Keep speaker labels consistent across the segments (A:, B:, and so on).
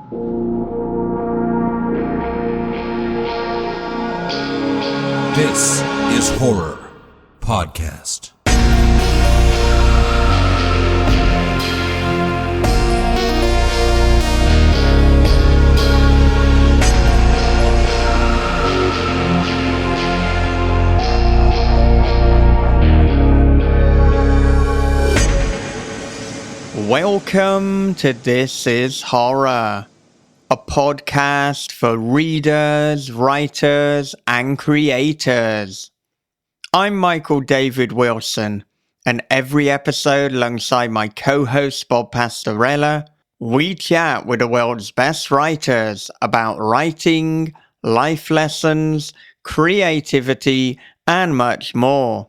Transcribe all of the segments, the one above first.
A: This is Horror Podcast.
B: Welcome to This is Horror, a podcast for readers, writers, and creators. I'm Michael David Wilson, and every episode alongside my co-host Bob Pastorella, we chat with the world's best writers about writing, life lessons, creativity, and much more.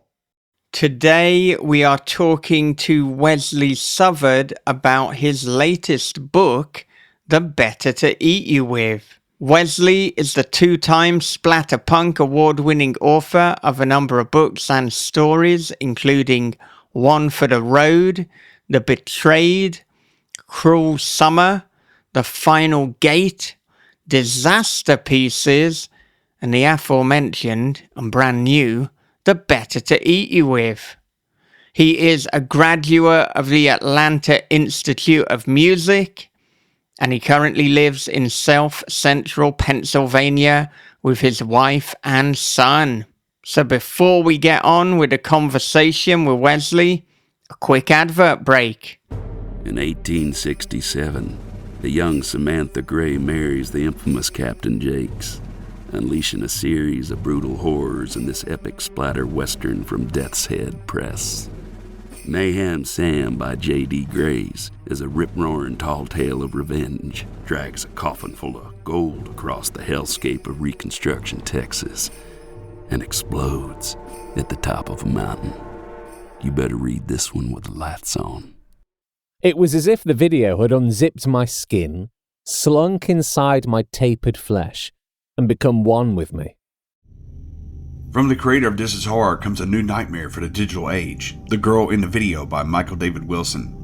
B: Today, we are talking to Wesley Southard about his latest book, The Better to Eat You With. Wesley is the two-time Splatterpunk award-winning author of a number of books and stories, including One for the Road, The Betrayed, Cruel Summer, The Final Gate, Disaster Pieces, and the aforementioned and brand new The Better to Eat You With. He is a graduate of the Atlanta Institute of Music, and he currently lives in South Central Pennsylvania with his wife and son. So before we get on with the conversation with Wesley, a quick advert break.
C: In 1867, the young Samantha Gray marries the infamous Captain Jakes, unleashing a series of brutal horrors in this epic splatter western from Death's Head Press. Mayhem Sam by J.D. Grays is a rip-roaring tall tale of revenge, drags a coffin full of gold across the hellscape of Reconstruction, Texas, and explodes at the top of a mountain. You better read this one with the lights on.
D: It was as if the video had unzipped my skin, slunk inside my tapered flesh, and become one with me.
E: From the creator of This is Horror comes a new nightmare for the digital age, The Girl in the Video by Michael David Wilson.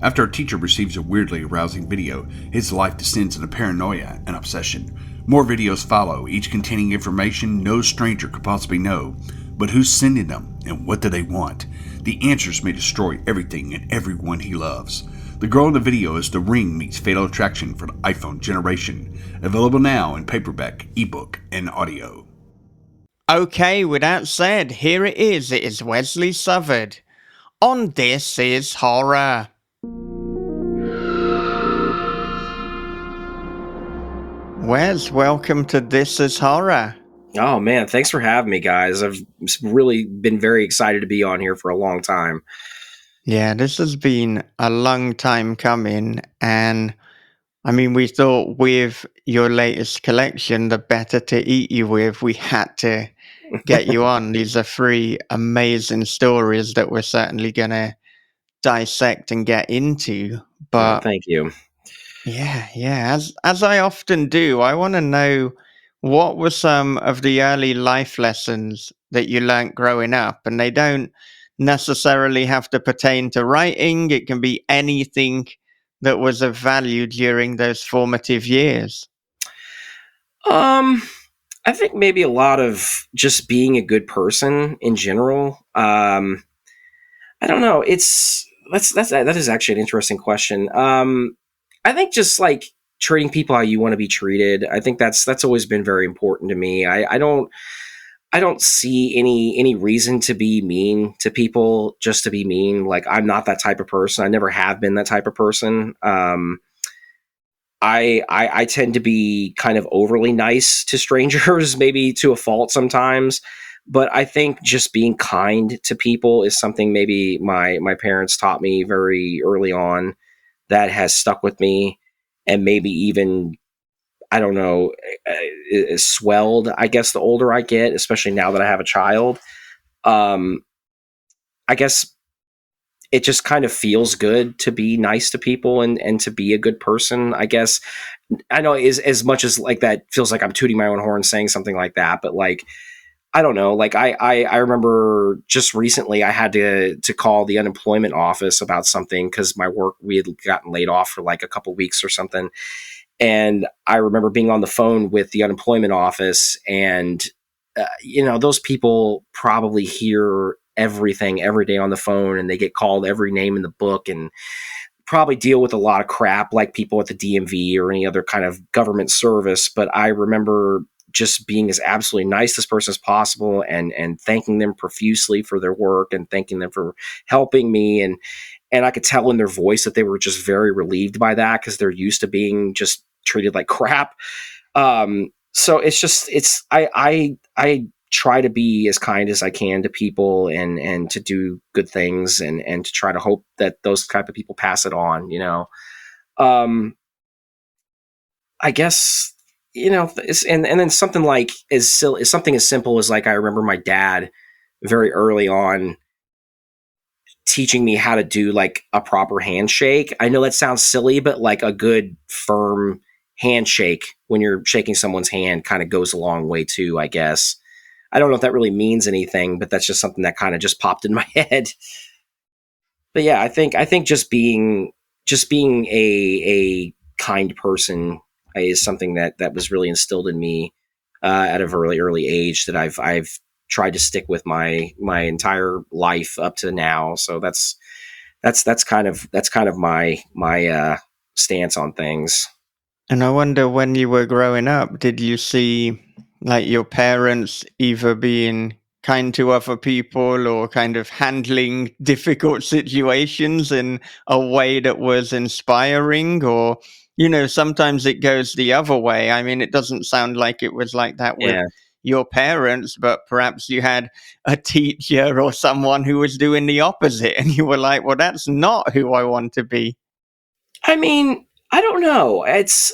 E: After a teacher receives a weirdly arousing video, his life descends into paranoia and obsession. More videos follow, each containing information no stranger could possibly know. But who's sending them, and what do they want? The answers may destroy everything and everyone he loves. The Girl in the Video is The Ring meets Fatal Attraction for the iPhone generation. Available now in paperback, ebook, and audio.
B: Okay, with that said, here it is. It is Wesley Southard on This is Horror. Wes, welcome to This is Horror.
F: Oh man, thanks for having me, guys. I've really been very excited to be on here for a long time.
B: Yeah, this has been a long time coming, and I mean, we thought with your latest collection, The Better to Eat You With, we had to get you on. These are three amazing stories that we're certainly going to dissect and get into. But
F: thank you.
B: Yeah. As I often do, I want to know, what were some of the early life lessons that you learned growing up? And they don't necessarily have to pertain to writing. It can be anything that was of value during those formative years.
F: I think maybe a lot of just being a good person in general. I don't know. That is actually an interesting question. I think just like treating people how you want to be treated. I think that's always been very important to me. I don't see any reason to be mean to people just to be mean. Like, I'm not that type of person. I never have been that type of person. I tend to be kind of overly nice to strangers, maybe to a fault sometimes. But I think just being kind to people is something maybe my parents taught me very early on that has stuck with me, and maybe even, I don't know, is swelled, I guess, the older I get, especially now that I have a child. I guess it just kind of feels good to be nice to people and to be a good person, I guess. I know as much as like that feels like I'm tooting my own horn saying something like that, but like, I don't know. Like I remember just recently I had to call the unemployment office about something because my work, we had gotten laid off for like a couple weeks or something. And I remember being on the phone with the unemployment office, and those people probably hear everything every day on the phone, and they get called every name in the book, and probably deal with a lot of crap like people at the DMV or any other kind of government service. But I remember just being as absolutely nice to this person as possible, and thanking them profusely for their work and thanking them for helping me. And I could tell in their voice that they were just very relieved by that, because they're used to being just treated like crap. So I try to be as kind as I can to people, and to do good things, and to try to hope that those type of people pass it on, I guess, and then something like something as simple as, like, I remember my dad very early on teaching me how to do like a proper handshake. I know that sounds silly, but like a good firm handshake when you're shaking someone's hand kind of goes a long way too, I guess. I don't know if that really means anything, but that's just something that kind of just popped in my head. But yeah, I think just being a kind person is something that was really instilled in me at a very early age, that I've tried to stick with my entire life up to now. So that's kind of my stance on things.
B: And I wonder, when you were growing up, did you see like your parents either being kind to other people or kind of handling difficult situations in a way that was inspiring? Or, sometimes it goes the other way. I mean, it doesn't sound like it was like that with
F: Yeah.
B: your parents, but perhaps you had a teacher or someone who was doing the opposite, and you were like, well, that's not who I want to be.
F: I mean, I don't know. That's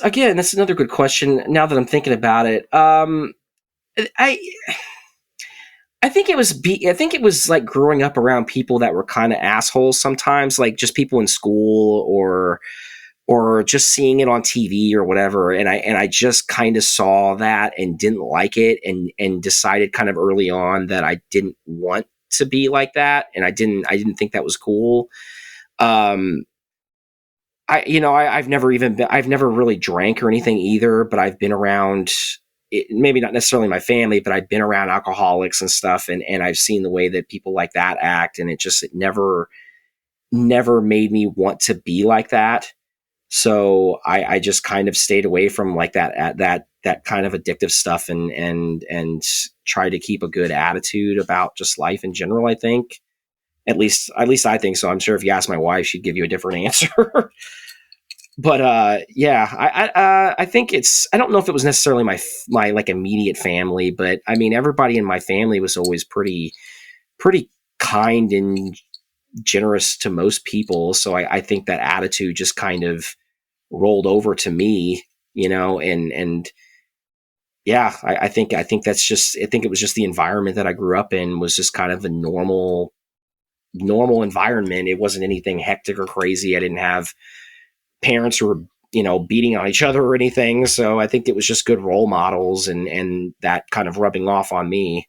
F: another good question now that I'm thinking about it. I think it was like growing up around people that were kind of assholes sometimes, like just people in school, or just seeing it on TV or whatever. And I just kind of saw that and didn't like it, and decided kind of early on that I didn't want to be like that. And I didn't think that was cool. I've never really drank or anything either, but I've been around it, maybe not necessarily my family, but I've been around alcoholics and stuff. And I've seen the way that people like that act. And it never made me want to be like that. So I just kind of stayed away from like that kind of addictive stuff, and try to keep a good attitude about just life in general. I think, at least I think so. I'm sure if you ask my wife, she'd give you a different answer. But yeah, I think I don't know if it was necessarily my like immediate family, but I mean, everybody in my family was always pretty kind and generous to most people. So I think that attitude just kind of rolled over to me, and yeah, I think that's just, I think it was just the environment that I grew up in was just kind of a normal environment. It wasn't anything hectic or crazy. I didn't have parents who were, beating on each other or anything. So I think it was just good role models, and that kind of rubbing off on me.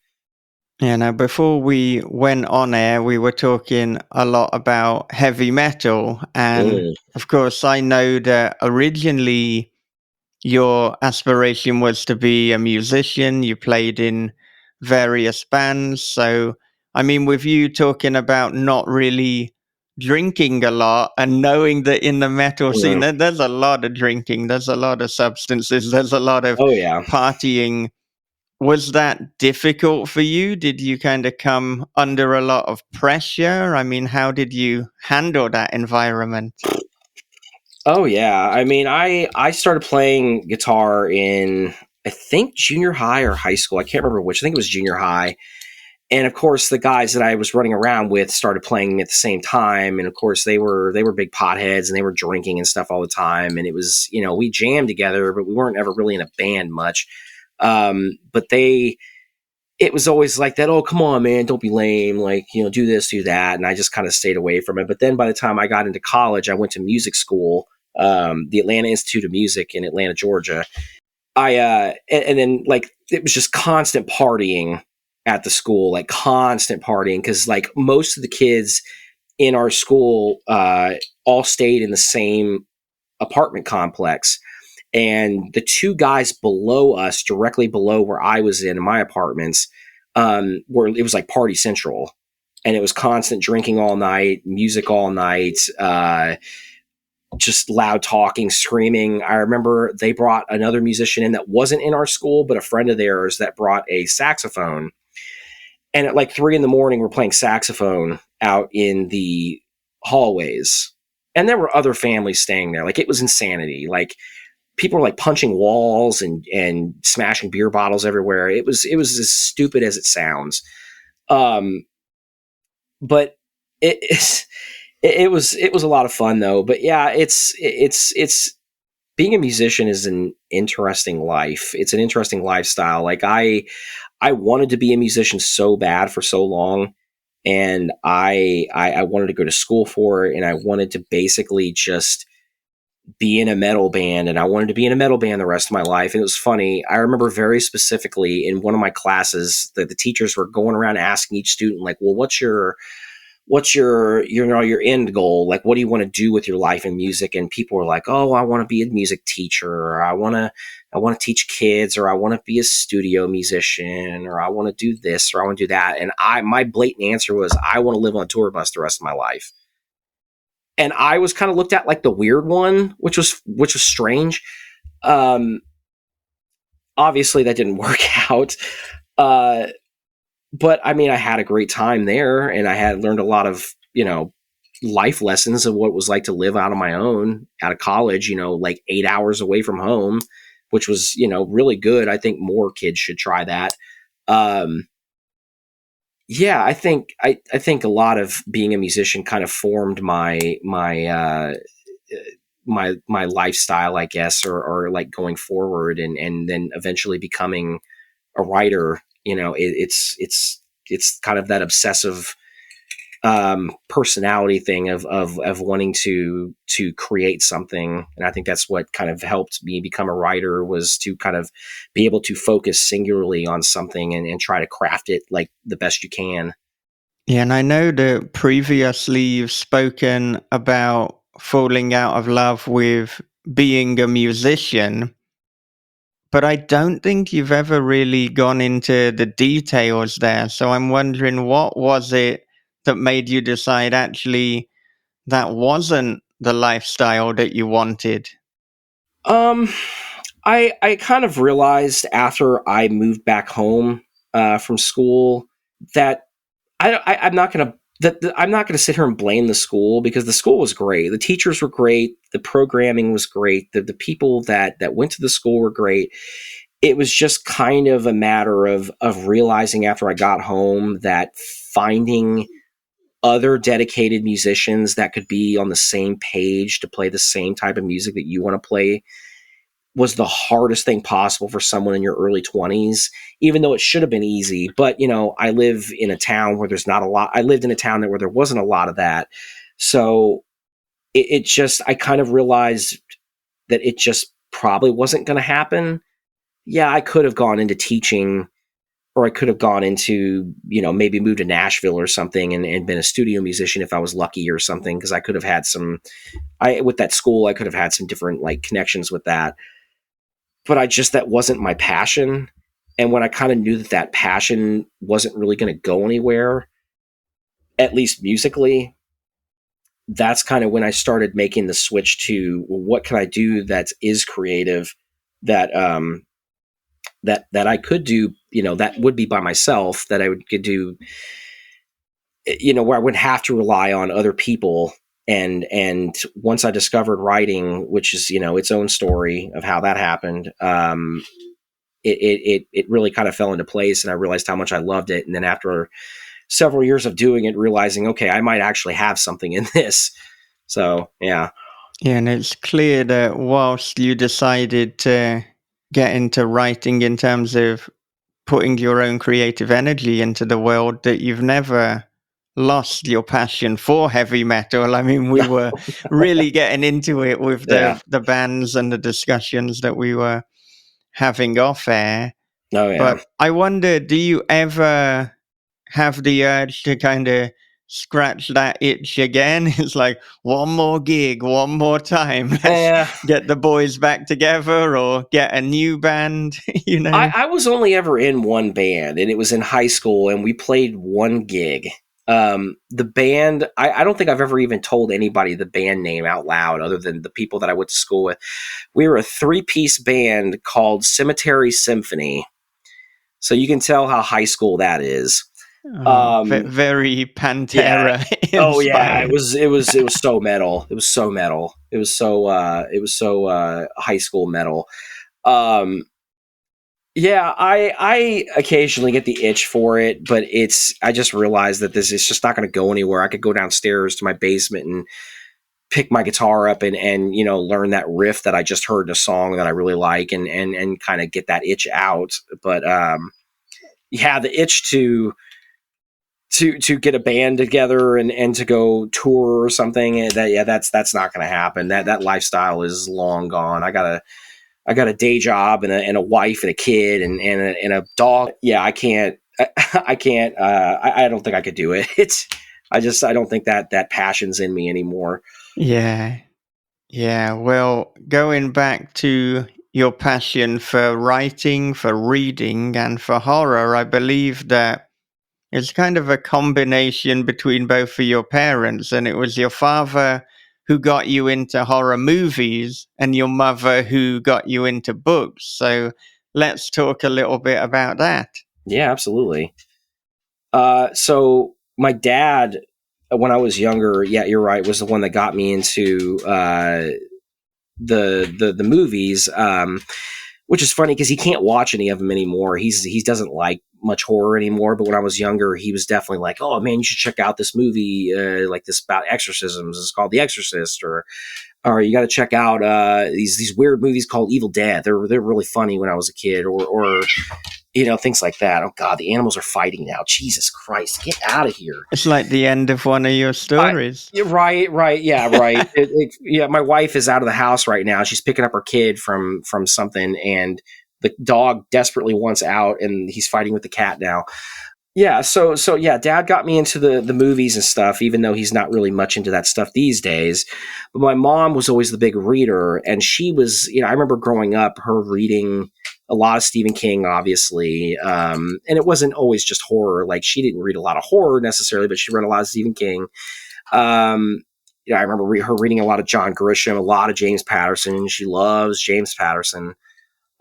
B: Yeah, now before we went on air, we were talking a lot about heavy metal. And of course, I know that originally your aspiration was to be a musician. You played in various bands. So, I mean, with you talking about not really drinking a lot, and knowing that in the metal scene, there's a lot of drinking, there's a lot of substances, there's a lot of
F: Oh yeah.
B: partying. Was that difficult for you? Did you kind of come under a lot of pressure? I mean, how did you handle that environment?
F: Oh yeah. I mean, I started playing guitar in, I think, junior high or high school. I can't remember which. I think it was junior high. And of course, the guys that I was running around with started playing at the same time. And of course, they were big potheads, and they were drinking and stuff all the time. And it was, we jammed together, but we weren't ever really in a band much. But it was always like that. Oh, come on, man, don't be lame. Like, do this, do that. And I just kind of stayed away from it. But then by the time I got into college, I went to music school, the Atlanta Institute of Music in Atlanta, Georgia. And then like, it was just constant partying at the school, like constant partying. Cause like most of the kids in our school, all stayed in the same apartment complex. And the two guys below us, directly below where I was in my apartments, where it was like party central, and it was constant drinking all night, music all night, just loud talking, screaming. I remember they brought another musician in that wasn't in our school, but a friend of theirs that brought a saxophone. And at like 3 a.m, we're playing saxophone out in the hallways. And there were other families staying there. Like, it was insanity. Like, people were like punching walls and smashing beer bottles everywhere. It was as stupid as it sounds. But it was a lot of fun though. But yeah, it's being a musician is an interesting life. It's an interesting lifestyle. Like, I wanted to be a musician so bad for so long, and I wanted to go to school for it, and I wanted to basically just be in a metal band, and I wanted to be in a metal band the rest of my life. And it was funny. I remember very specifically in one of my classes that the teachers were going around asking each student, like, well, what's your your end goal? Like, what do you want to do with your life in music? And people were like, oh, I want to be a music teacher, or I want to teach kids, or I want to be a studio musician, or I want to do this, or I want to do that. And my blatant answer was, I want to live on a tour bus the rest of my life. And I was kind of looked at like the weird one, which was strange. Obviously that didn't work out. But I mean, I had a great time there, and I had learned a lot of, life lessons of what it was like to live out on my own out of college, like 8 hours away from home, which was, really good. I think more kids should try that. Yeah, I think a lot of being a musician kind of formed my lifestyle, I guess, or like going forward, and then eventually becoming a writer. It's kind of that obsessive personality thing of wanting to create something. And I think that's what kind of helped me become a writer, was to kind of be able to focus singularly on something and try to craft it like the best you can.
B: Yeah, and I know that previously you've spoken about falling out of love with being a musician, but I don't think you've ever really gone into the details there. So I'm wondering, what was it that made you decide actually that wasn't the lifestyle that you wanted?
F: I kind of realized after I moved back home from school that I'm not gonna I'm not gonna sit here and blame the school, because the school was great. The teachers were great. The programming was great. The people that went to the school were great. It was just kind of a matter of realizing after I got home that finding other dedicated musicians that could be on the same page to play the same type of music that you want to play was the hardest thing possible for someone in your early 20s, even though it should have been easy. But, I live in a town where there's not a lot. I lived in a town where there wasn't a lot of that. So it just, I kind of realized that it just probably wasn't going to happen. Yeah, I could have gone into teaching, or I could have gone into, maybe moved to Nashville or something and been a studio musician if I was lucky or something, because I could have had with that school, I could have had some different like connections with that. But that wasn't my passion. And when I kind of knew that passion wasn't really going to go anywhere, at least musically, that's kind of when I started making the switch to, well, what can I do that is creative, that that I could do, that would be by myself, that I could do, where I wouldn't have to rely on other people. And once I discovered writing, which is, its own story of how that happened, it really kind of fell into place, and I realized how much I loved it. And then after several years of doing it, realizing, okay, I might actually have something in this. So, yeah.
B: Yeah, and it's clear that whilst you decided to get into writing in terms of putting your own creative energy into the world, that you've never lost your passion for heavy metal. I mean, we were really getting into it with the bands and the discussions that we were having off air.
F: Oh, yeah.
B: But I wonder, do you ever have the urge to kind of scratch that itch again. It's like, one more gig, one more time. Let's
F: Yeah.
B: get the boys back together or get a new band, you know?
F: I was only ever in one band, and it was in high school, and we played one gig. The band, I don't think I've ever even told anybody the band name out loud other than the people that I went to school with. We were a 3-piece band called Cemetery Symphony. So you can tell how high school that is.
B: Very Pantera inspired.
F: Oh yeah, it was so metal. It was so metal. It was so high school metal. Yeah, I occasionally get the itch for it, but I just realized that this is just not going to go anywhere. I could go downstairs to my basement and pick my guitar up and learn that riff that I just heard in a song that I really like and kind of get that itch out. But yeah, the itch to get a band together and to go tour or something, that's not going to happen. That lifestyle is long gone. I got a day job and a wife and a kid and a dog. Yeah, I can't. I don't think I could do it. I don't think that passion's in me anymore.
B: Yeah. Well, going back to your passion for writing, for reading, and for horror, I believe that it's kind of a combination between both of your parents, and it was your father who got you into horror movies and your mother who got you into books. So let's talk a little bit about that.
F: Yeah, absolutely. So my dad, when I was younger, yeah, you're right, was the one that got me into the movies, which is funny because he can't watch any of them anymore. He doesn't like much horror anymore. But when I was younger, he was definitely like, "Oh man, you should check out this movie like this about exorcisms. It's called The Exorcist," or you got to check out these weird movies called Evil Dead. They're really funny when I was a kid, or things like that. Oh God, the animals are fighting now. Jesus Christ, get out of here!
B: It's like the end of one of your stories.
F: Right. Yeah, right. Yeah, my wife is out of the house right now. She's picking up her kid from something, and the dog desperately wants out, and he's fighting with the cat now. Yeah, so yeah, Dad got me into the movies and stuff, even though he's not really much into that stuff these days. But my mom was always the big reader, and she was, I remember growing up, her reading a lot of Stephen King, obviously, and it wasn't always just horror. Like, she didn't read a lot of horror necessarily, but she read a lot of Stephen King. I remember her reading a lot of John Grisham, a lot of James Patterson. She loves James Patterson,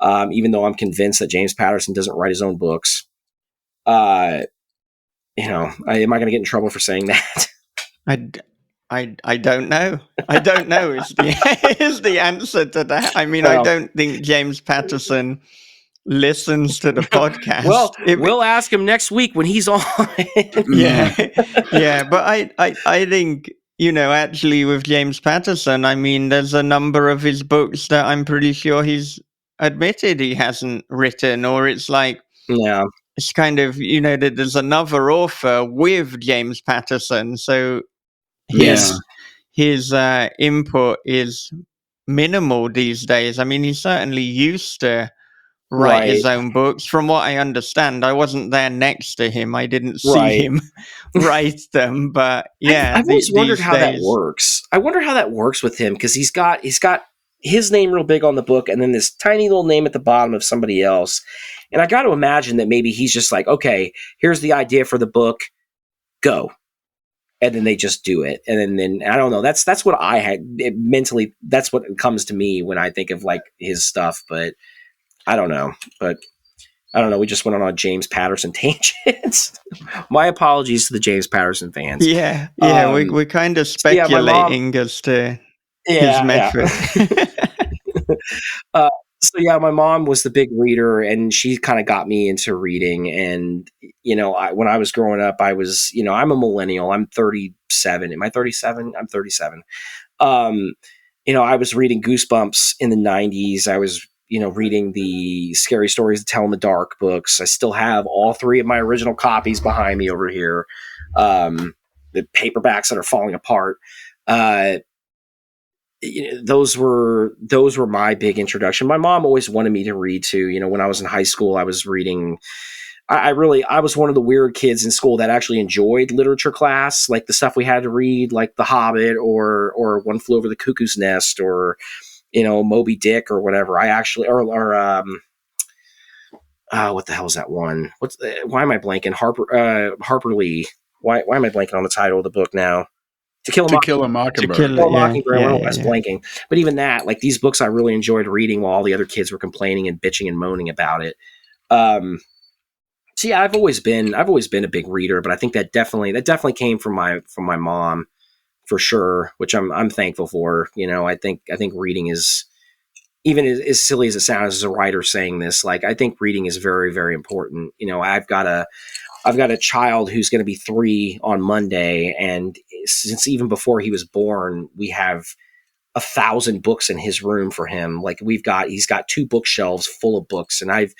F: even though I'm convinced that James Patterson doesn't write his own books. Am I going to get in trouble for saying that?
B: I don't know. I don't know is the answer to that. I mean, I don't think James Patterson listens to the podcast.
F: Well, we'll ask him next week when he's on.
B: Yeah. But I think, actually with James Patterson, I mean, there's a number of his books that I'm pretty sure he's admitted he hasn't written, or it's like,
F: yeah.
B: It's kind of, that there's another author with James Patterson, so his input is minimal these days. I mean, he certainly used to write his own books. From what I understand, I wasn't there next to him. I didn't see him write them, but yeah.
F: I've always wondered how that works. I wonder how that works with him, because he's got his name real big on the book and then this tiny little name at the bottom of somebody else. And I got to imagine that maybe he's just like, okay, here's the idea for the book, go. And then they just do it. And then I don't know. That's what I had mentally. That's what comes to me when I think of like his stuff. But I don't know. We just went on a James Patterson tangent. My apologies to the James Patterson fans.
B: Yeah. We're kind of speculating as to his method.
F: So yeah, my mom was the big reader, and she kind of got me into reading. And when I was growing up, I was, I'm a millennial. I'm 37. Am I 37? I'm 37. I was reading Goosebumps in the 90s. I was, reading the Scary Stories to Tell in the Dark books. I still have all 3 of my original copies behind me over here. The paperbacks that are falling apart. Those were my big introduction. My mom always wanted me to read too. When I was in high school, I was reading I was one of the weird kids in school that actually enjoyed literature class, like the stuff we had to read, like The Hobbit or One Flew Over the Cuckoo's Nest or, Moby Dick or whatever. I actually, what the hell is that one? Why am I blanking? Harper Lee. Why am I blanking on the title of the book now? To Kill a
E: Mockingbird.
F: Mockingbird. Why was blanking? But even that, like these books, I really enjoyed reading while all the other kids were complaining and bitching and moaning about it. So yeah, I've always been a big reader, but I think that definitely came from my mom, for sure, which I'm thankful for. I think reading is, even as silly as it sounds as a writer saying this, like I think reading is very, very important. I've got a child who's going to be 3 on Monday, and since even before he was born, we have 1,000 books in his room for him. Like he's got 2 bookshelves full of books, and I've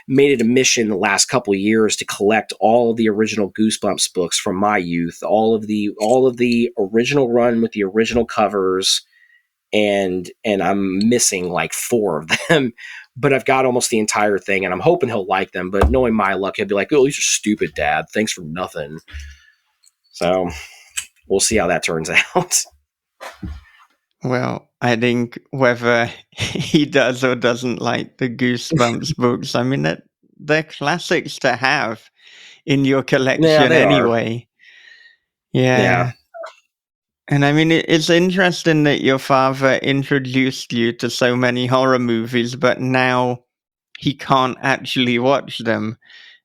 F: made it a mission the last couple of years to collect all of the original Goosebumps books from my youth, all of the original run with the original covers, and I'm missing like 4 of them. But I've got almost the entire thing, and I'm hoping he'll like them. But knowing my luck, he'll be like, "Oh, these are stupid, Dad. Thanks for nothing." So we'll see how that turns out.
B: Well, I think whether he does or doesn't like the Goosebumps books, I mean, they're classics to have in your collection anyway. Yeah. And I mean, it's interesting that your father introduced you to so many horror movies, but now he can't actually watch them.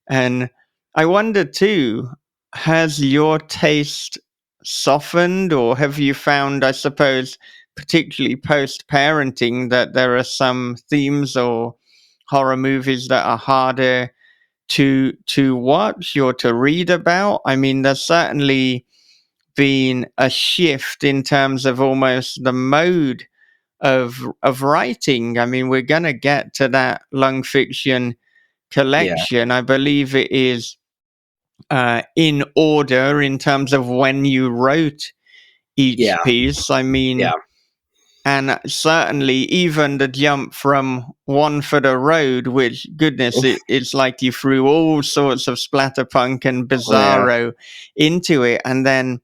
B: And I wonder too, has your taste softened, or have you found, I suppose, particularly post-parenting, that there are some themes or horror movies that are harder to watch or to read about? I mean, there's certainly been a shift in terms of almost the mode of writing. I mean, we're going to get to that lung fiction collection. I believe it is in order in terms of when you wrote each piece. I mean, and certainly even the jump from One for the Road, which, goodness, it's like you threw all sorts of splatterpunk and bizarro into it. And then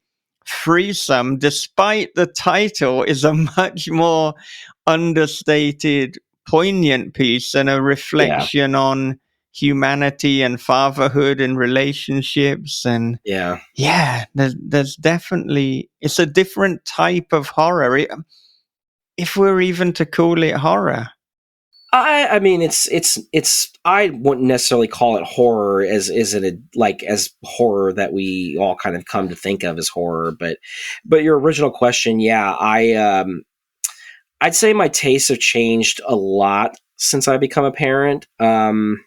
B: Threesome, despite the title, is a much more understated, poignant piece and a reflection on humanity and fatherhood and relationships. And there's definitely, it's a different type of horror, if we're even to call it horror.
F: I mean, it's I wouldn't necessarily call it horror as horror that we all kind of come to think of as horror. But your original question, I'd say my tastes have changed a lot since I become a parent. And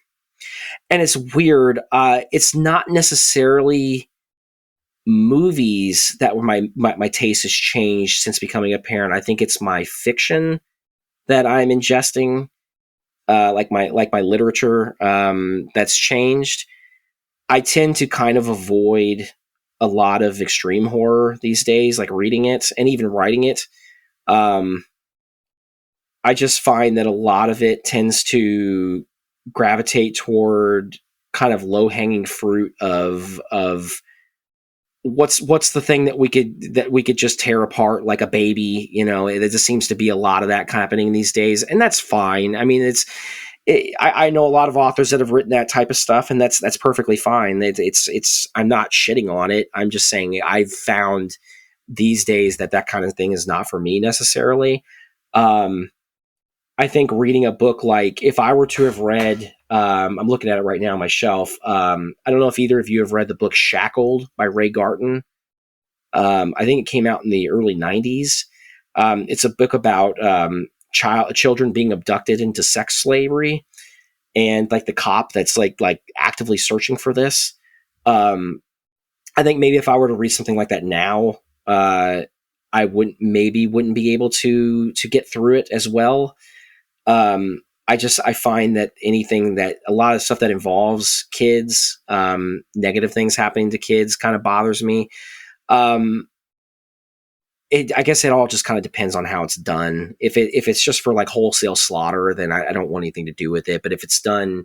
F: it's weird. It's not necessarily movies that were my taste has changed since becoming a parent. I think it's my fiction that I'm ingesting. Like my literature that's changed. I tend to kind of avoid a lot of extreme horror these days, like reading it and even writing it. I just find that a lot of it tends to gravitate toward kind of low-hanging fruit of what's the thing that we could just tear apart like a baby. There just seems to be a lot of that happening these days, and that's fine. I mean, I know a lot of authors that have written that type of stuff, and that's perfectly fine. It's I'm not shitting on it. I'm just saying I've found these days that kind of thing is not for me necessarily. I think reading a book, like if I were to have read, I'm looking at it right now on my shelf. I don't know if either of you have read the book Shackled by Ray Garton. I think it came out in the early 90s. It's a book about children being abducted into sex slavery, and like the cop that's like actively searching for this. I think maybe if I were to read something like that now, I wouldn't be able to get through it as well. I find that a lot of stuff that involves kids, negative things happening to kids kind of bothers me. I guess it all just kind of depends on how it's done. If it's just for like wholesale slaughter, then I don't want anything to do with it. But if it's done,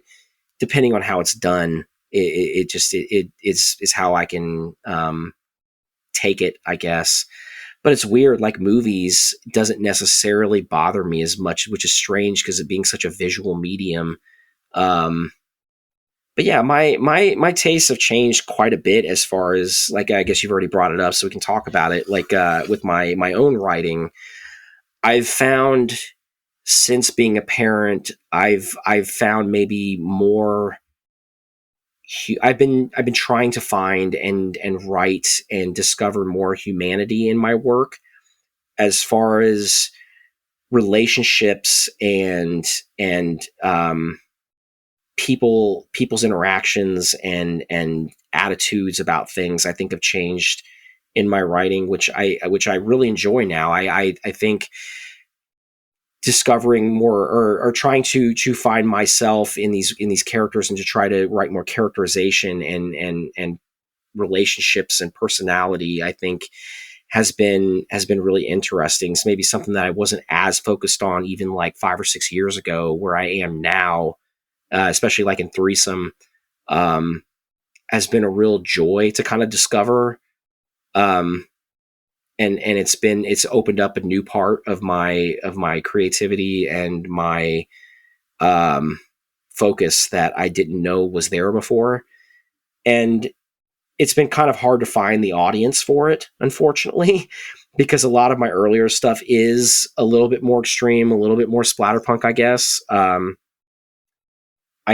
F: depending on how it's done, is how I can take it, I guess. But it's weird, like movies doesn't necessarily bother me as much, which is strange because it being such a visual medium. But yeah, my tastes have changed quite a bit as far as, like, I guess you've already brought it up, so we can talk about it. Like with my own writing, I've found since being a parent, I've found maybe more. I've been trying to find and write and discover more humanity in my work, as far as relationships and people's interactions and attitudes about things. I think have changed in my writing, which I really enjoy now. I think discovering more or trying to find myself in these characters and to try to write more characterization and relationships and personality, I think has been really interesting. It's maybe something that I wasn't as focused on even like 5 or 6 years ago, where I am now, especially like in Threesome, has been a real joy to kind of discover. And it's opened up a new part of my creativity and my focus that I didn't know was there before. And it's been kind of hard to find the audience for it, unfortunately, because a lot of my earlier stuff is a little bit more extreme, a little bit more splatterpunk, I guess. I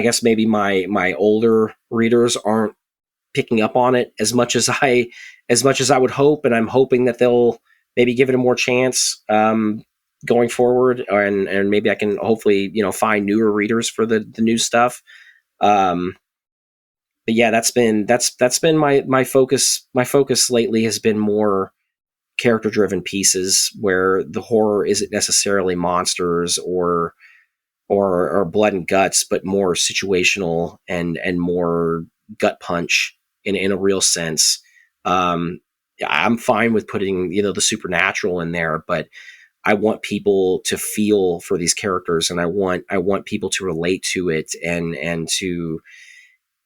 F: guess maybe my older readers aren't picking up on it as much as I would hope, and I'm hoping that they'll maybe give it a more chance going forward, and maybe I can hopefully find newer readers for the new stuff. But yeah, that's been my focus. My focus lately has been more character driven pieces where the horror isn't necessarily monsters or blood and guts, but more situational and more gut punch in a real sense. I'm fine with putting the supernatural in there, but I want people to feel for these characters, and I want people to relate to it and to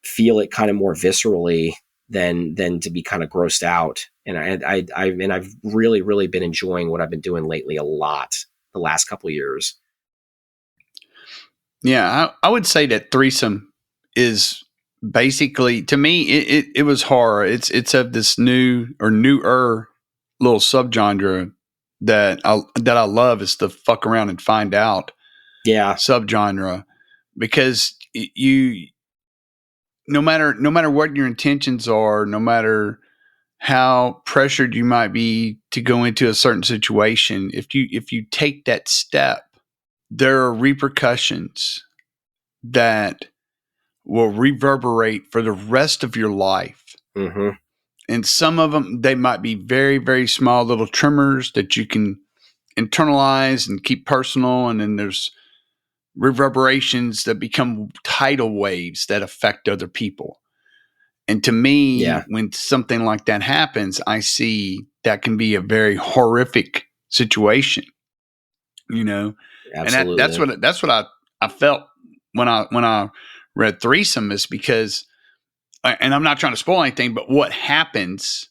F: feel it kind of more viscerally than to be kind of grossed out. And I've really been enjoying what I've been doing lately a lot the last couple of years.
B: Yeah, I would say that Threesome is basically, to me, it was horror. It's of this newer little subgenre that I love, is the fuck around and find out subgenre, because you no matter what your intentions are, no matter how pressured you might be to go into a certain situation, if you take that step, there are repercussions that will reverberate for the rest of your life.
F: Mm-hmm.
B: And some of them, they might be very, very small little tremors that you can internalize and keep personal. And then there's reverberations that become tidal waves that affect other people. And to me, when something like that happens, I see that can be a very horrific situation,
F: Absolutely.
B: And that's what I felt when I read Threesome, is because, and I'm not trying to spoil anything, but what happens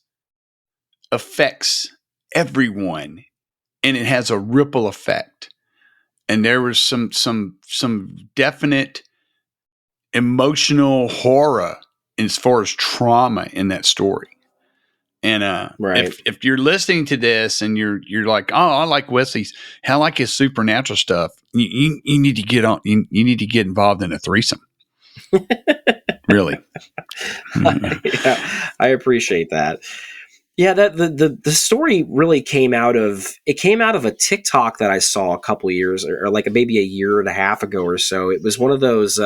B: affects everyone, and it has a ripple effect. And there was some definite emotional horror as far as trauma in that story. And if you're listening to this and you're like, oh, I like Wesley's, I like his supernatural stuff, you need to get on. You need to get involved in a Threesome. Really.
F: Yeah, I appreciate that. Yeah, that the story really came out of a TikTok that I saw a couple years or like maybe a year and a half ago or so. It was one of those.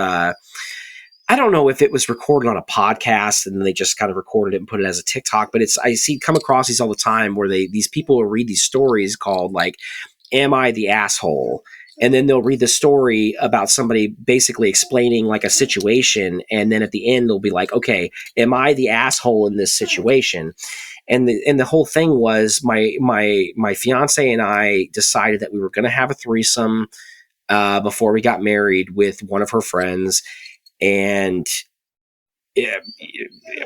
F: I don't know if it was recorded on a podcast and they just kind of recorded it and put it as a TikTok, but I come across these all the time where these people will read these stories called like, "Am I the asshole?" And then they'll read the story about somebody basically explaining like a situation, and then at the end they'll be like, "Okay, am I the asshole in this situation?" And the whole thing was my fiance and I decided that we were going to have a threesome before we got married with one of her friends. And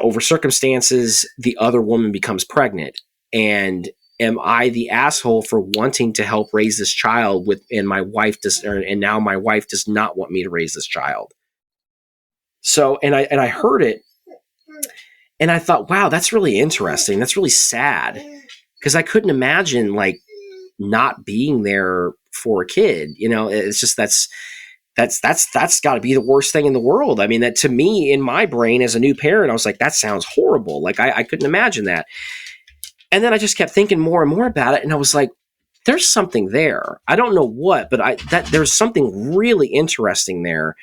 F: over circumstances, the other woman becomes pregnant. And am I the asshole for wanting to help raise this child and my wife does, and now my wife does not want me to raise this child? So, and I heard it and I thought, wow, that's really interesting. That's really sad, because I couldn't imagine like not being there for a kid. It's just, that's got to be the worst thing in the world. I mean, that to me, in my brain as a new parent, I was like, that sounds horrible. Like I couldn't imagine that. And then I just kept thinking more and more about it. And I was like, there's something there. I don't know what, but there's something really interesting there.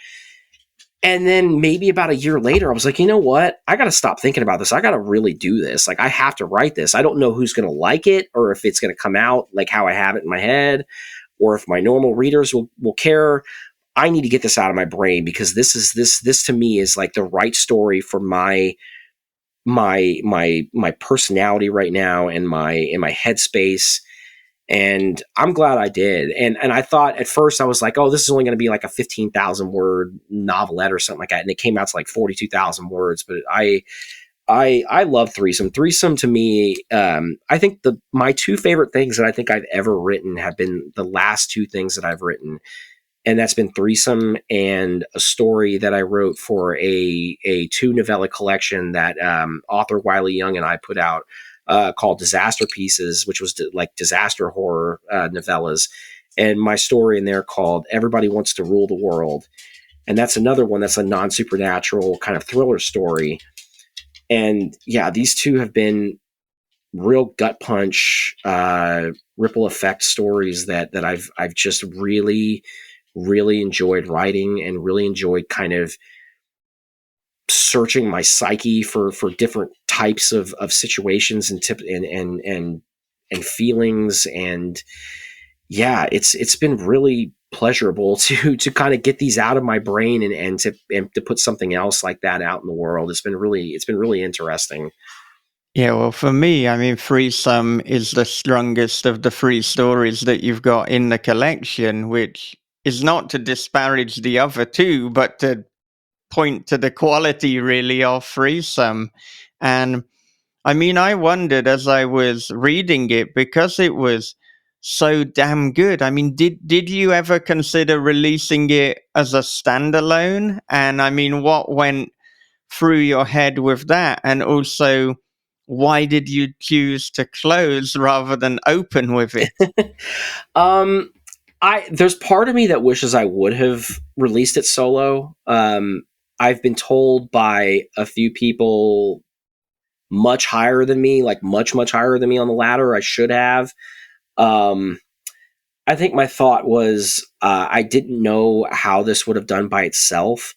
F: And then maybe about a year later, I was like, you know what? I got to stop thinking about this. I got to really do this. Like, I have to write this. I don't know who's going to like it, or if it's going to come out like how I have it in my head, or if my normal readers will care. I need to get this out of my brain, because this to me is like the right story for my personality right now, and in my headspace. And I'm glad I did. And I thought at first, I was like, oh, this is only going to be like a 15,000 word novelette or something like that. And it came out to like 42,000 words. But I love Threesome. Threesome to me, I think my two favorite things that I think I've ever written have been the last two things that I've written. And that's been Threesome and a story that I wrote for a 2-novella collection that author Wiley Young and I put out, called Disaster Pieces, which was like disaster horror novellas. And my story in there called Everybody Wants to Rule the World. And that's another one that's a non-supernatural kind of thriller story. And yeah, these two have been real gut punch, ripple effect stories that I've just really, really enjoyed writing, and really enjoyed kind of searching my psyche for different types of situations and feelings. And yeah, it's been really pleasurable to kind of get these out of my brain and to put something else like that out in the world. It's been really interesting.
B: Yeah, well, for me, I mean, Threesome is the strongest of the 3 stories that you've got in the collection, which is not to disparage the other 2, but to point to the quality really of Threesome. And I mean, I wondered as I was reading it, because it was so damn good. I mean, did you ever consider releasing it as a standalone? And I mean, what went through your head with that? And also, why did you choose to close rather than open with it?
F: There's part of me that wishes I would have released it solo. I've been told by a few people much higher than me, like much higher than me on the ladder, I should have. I think my thought was, I didn't know how this would have done by itself.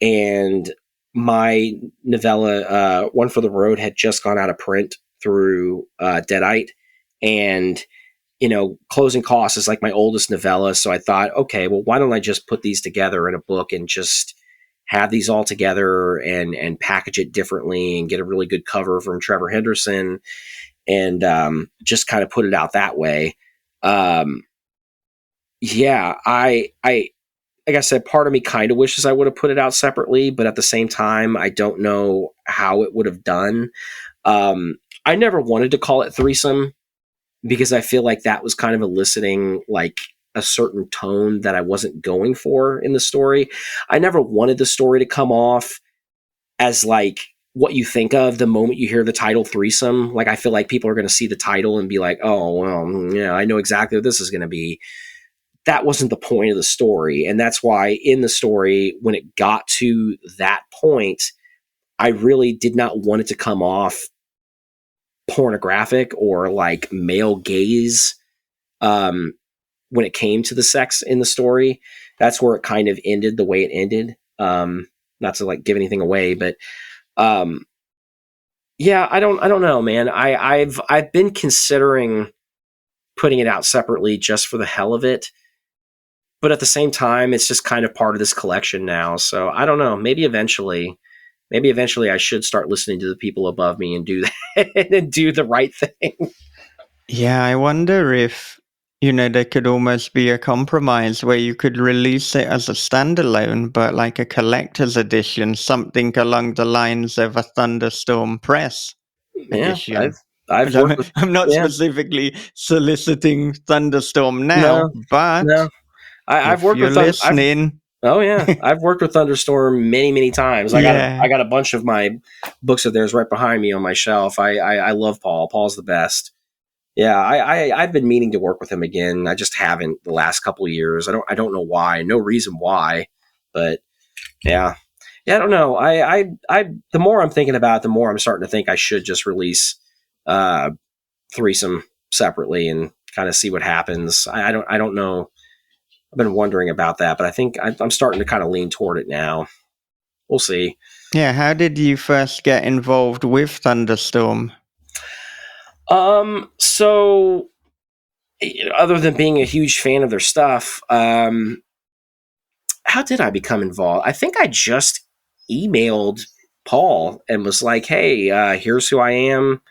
F: And my novella, One for the Road, had just gone out of print through Deadite. And, Closing Costs is like my oldest novella. So I thought, okay, well, why don't I just put these together in a book and just have these all together and package it differently and get a really good cover from Trevor Henderson, and just kind of put it out that way. Yeah, I like I said, part of me kind of wishes I would have put it out separately, but at the same time, I don't know how it would have done. I never wanted to call it Threesome, because I feel like that was kind of eliciting like a certain tone that I wasn't going for in the story. I never wanted the story to come off as like what you think of the moment you hear the title Threesome. Like, I feel like people are going to see the title and be like, oh, well, yeah, I know exactly what this is going to be. That wasn't the point of the story. And that's why in the story, when it got to that point, I really did not want it to come off pornographic or like male gaze. When it came to the sex in the story, that's where it kind of ended the way it ended. Not to like give anything away, but yeah, I don't know, man. I've been considering putting it out separately just for the hell of it, but at the same time, it's just kind of part of this collection now. So I don't know. Maybe eventually I should start listening to the people above me and do that and do the right thing.
B: Yeah, I wonder if there could almost be a compromise where you could release it as a standalone, but like a collector's edition, something along the lines of a Thunderstorm Press
F: Yeah,
B: edition.
F: I've worked with.
B: I'm not
F: Yeah,
B: specifically soliciting Thunderstorm now,
F: no,
B: but
F: no. I've
B: if
F: worked
B: you're
F: with I've
B: listening,
F: Oh yeah, I've worked with Thunderstorm many times.
B: yeah.
F: I got a bunch of my books of theirs right behind me on my shelf. I love Paul. Paul's the best. Yeah, I've been meaning to work with him again. I just haven't the last couple of years. I don't know why. No reason why, but yeah, I don't know. I the more I'm thinking about it, the more I'm starting to think I should just release uh, Threesome separately and kind of see what happens. I don't know. I've been wondering about that, but I think I'm starting to kind of lean toward it now. We'll see.
B: Yeah, how did you first get involved with Thunderstorm?
F: So other than being a huge fan of their stuff, how did I become involved? I think I just emailed Paul and was like, "Hey, here's who I am.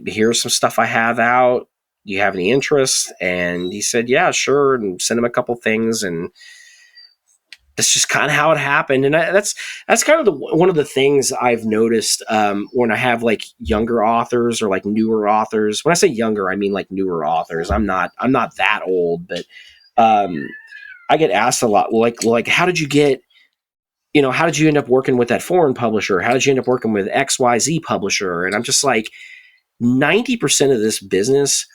F: Here's some stuff I have out. Do you have any interest?" And he said, "Yeah, sure," and sent him a couple things, and that's just kind of how it happened. And that's kind of one of the things I've noticed when I have like younger authors or like newer authors. When I say younger, I mean like newer authors. I'm not that old, but I get asked a lot, like how did you get, how did you end up working with that foreign publisher? How did you end up working with XYZ publisher? And I'm just like, 90% of this business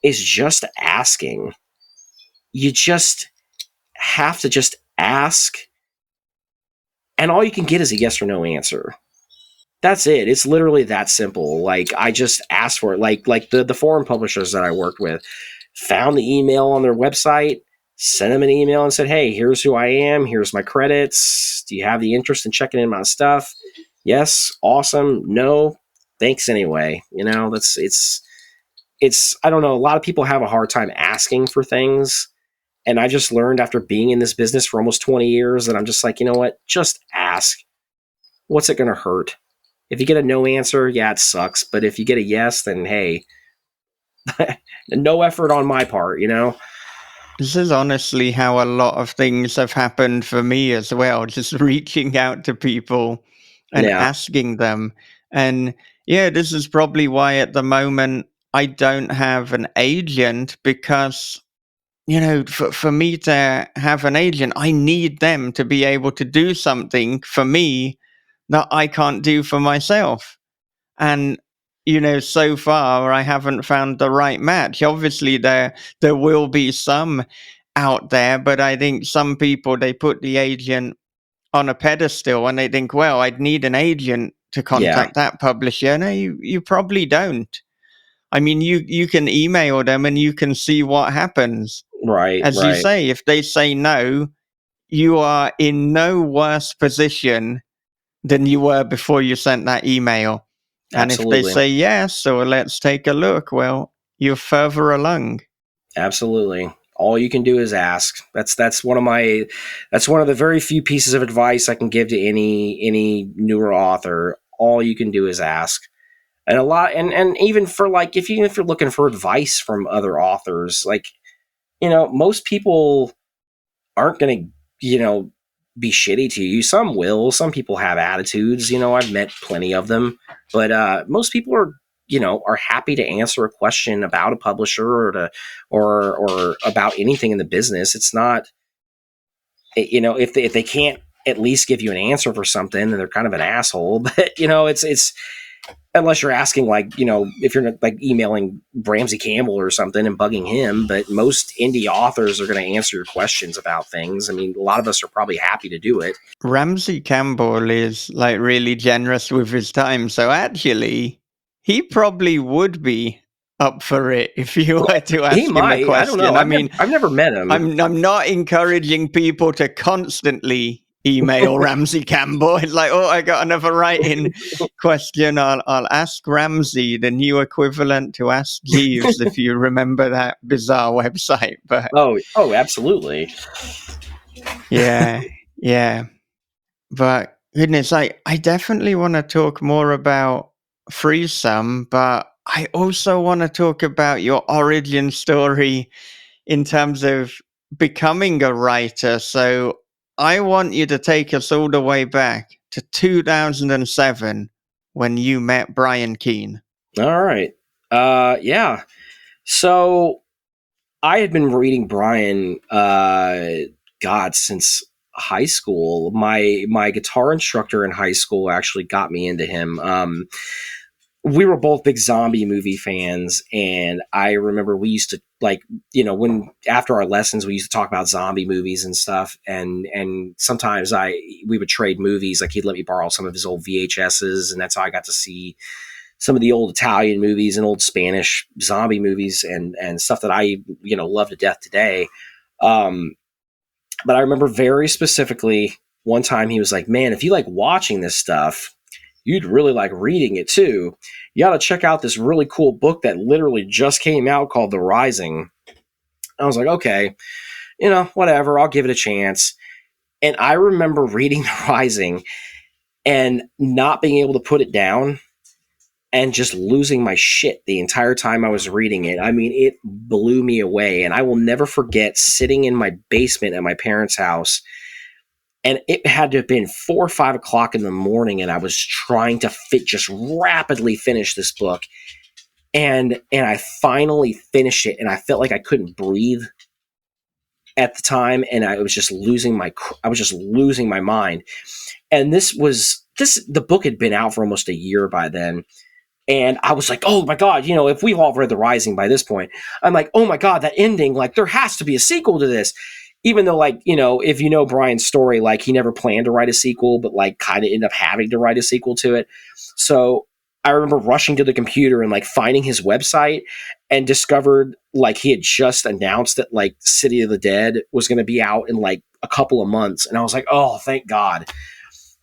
F: is just asking. You just have to just ask, and all you can get is a yes or no answer. That's it. It's literally that simple. Like, I just asked for it. Like the foreign publishers that I worked with found the email on their website, sent them an email and said, "Hey, here's who I am. Here's my credits. Do you have the interest in checking in my stuff?" Yes. Awesome. No. Thanks anyway. It's I don't know. A lot of people have a hard time asking for things. And I just learned after being in this business for almost 20 years that I'm just like, you know what? Just ask. What's it going to hurt? If you get a no answer, yeah, it sucks. But if you get a yes, then hey, no effort on my part,
B: This is honestly how a lot of things have happened for me as well, just reaching out to people and
F: Yeah,
B: asking them. And yeah, this is probably why at the moment I don't have an agent, because for me to have an agent, I need them to be able to do something for me that I can't do for myself. And, so far I haven't found the right match. Obviously, there will be some out there, but I think some people, they put the agent on a pedestal and they think, well, I'd need an agent to
F: yeah,
B: contact that publisher. No, you probably don't. I mean, you can email them and you can see what happens.
F: right,
B: As you
F: right,
B: say, if they say no, you are in no worse position than you were before you sent that email. And if they
F: absolutely,
B: say yes, or let's take a look, well, you're further along.
F: absolutely. All you can do is ask. That's one of the very few pieces of advice I can give to any newer author. All you can do is ask. And a lot, and even for like, if you're looking for advice from other authors, like, most people aren't going to, be shitty to you. Some will. Some people have attitudes. I've met plenty of them, but most people are happy to answer a question about a publisher or about anything in the business. It's not, if they can't at least give you an answer for something, then they're kind of an asshole. But it's unless you're asking, like, if you're like emailing Ramsey Campbell or something and bugging him. But most indie authors are going to answer your questions about things. I mean, a lot of us are probably happy to do it.
B: Ramsey Campbell is like really generous with his time. So actually, he probably would be up for it if you were to
F: He
B: ask him a
F: might. I don't know.
B: question. I mean,
F: I've never met him.
B: I'm not encouraging people to constantly email Ramsey Campbell. It's like, oh, I got another writing question. I'll ask Ramsey, the new equivalent to Ask Jeeves, if you remember that bizarre website. But
F: Oh, absolutely.
B: yeah. But goodness, I definitely want to talk more about Threesome, but I also want to talk about your origin story in terms of becoming a writer. So I want you to take us all the way back to 2007 when you met Brian Keene.
F: All right. Yeah. So I had been reading Brian, God, since high school. My guitar instructor in high school actually got me into him. We were both big zombie movie fans, and I remember we used to, like, when after our lessons we used to talk about zombie movies and stuff, and sometimes we would trade movies. Like, he'd let me borrow some of his old VHSs, and that's how I got to see some of the old Italian movies and old Spanish zombie movies and stuff that I love to death today. But I remember very specifically one time he was like, "Man, if you like watching this stuff, you'd really like reading it too. You got to check out this really cool book that literally just came out called The Rising." I was like, okay, whatever, I'll give it a chance. And I remember reading The Rising and not being able to put it down and just losing my shit the entire time I was reading it. I mean, it blew me away. And I will never forget sitting in my basement at my parents' house, and it had to have been 4 or 5 o'clock in the morning, and I was trying to just rapidly finish this book. And I finally finished it, and I felt like I couldn't breathe at the time, and I was just losing my mind. And the book had been out for almost a year by then. And I was like, oh my God, if we've all read The Rising by this point, I'm like, oh my God, that ending, like, there has to be a sequel to this. Even though, like, if you know Brian's story, like, he never planned to write a sequel, but like kind of ended up having to write a sequel to it. So I remember rushing to the computer and like finding his website and discovered like he had just announced that like City of the Dead was going to be out in like a couple of months. And I was like, oh, thank God.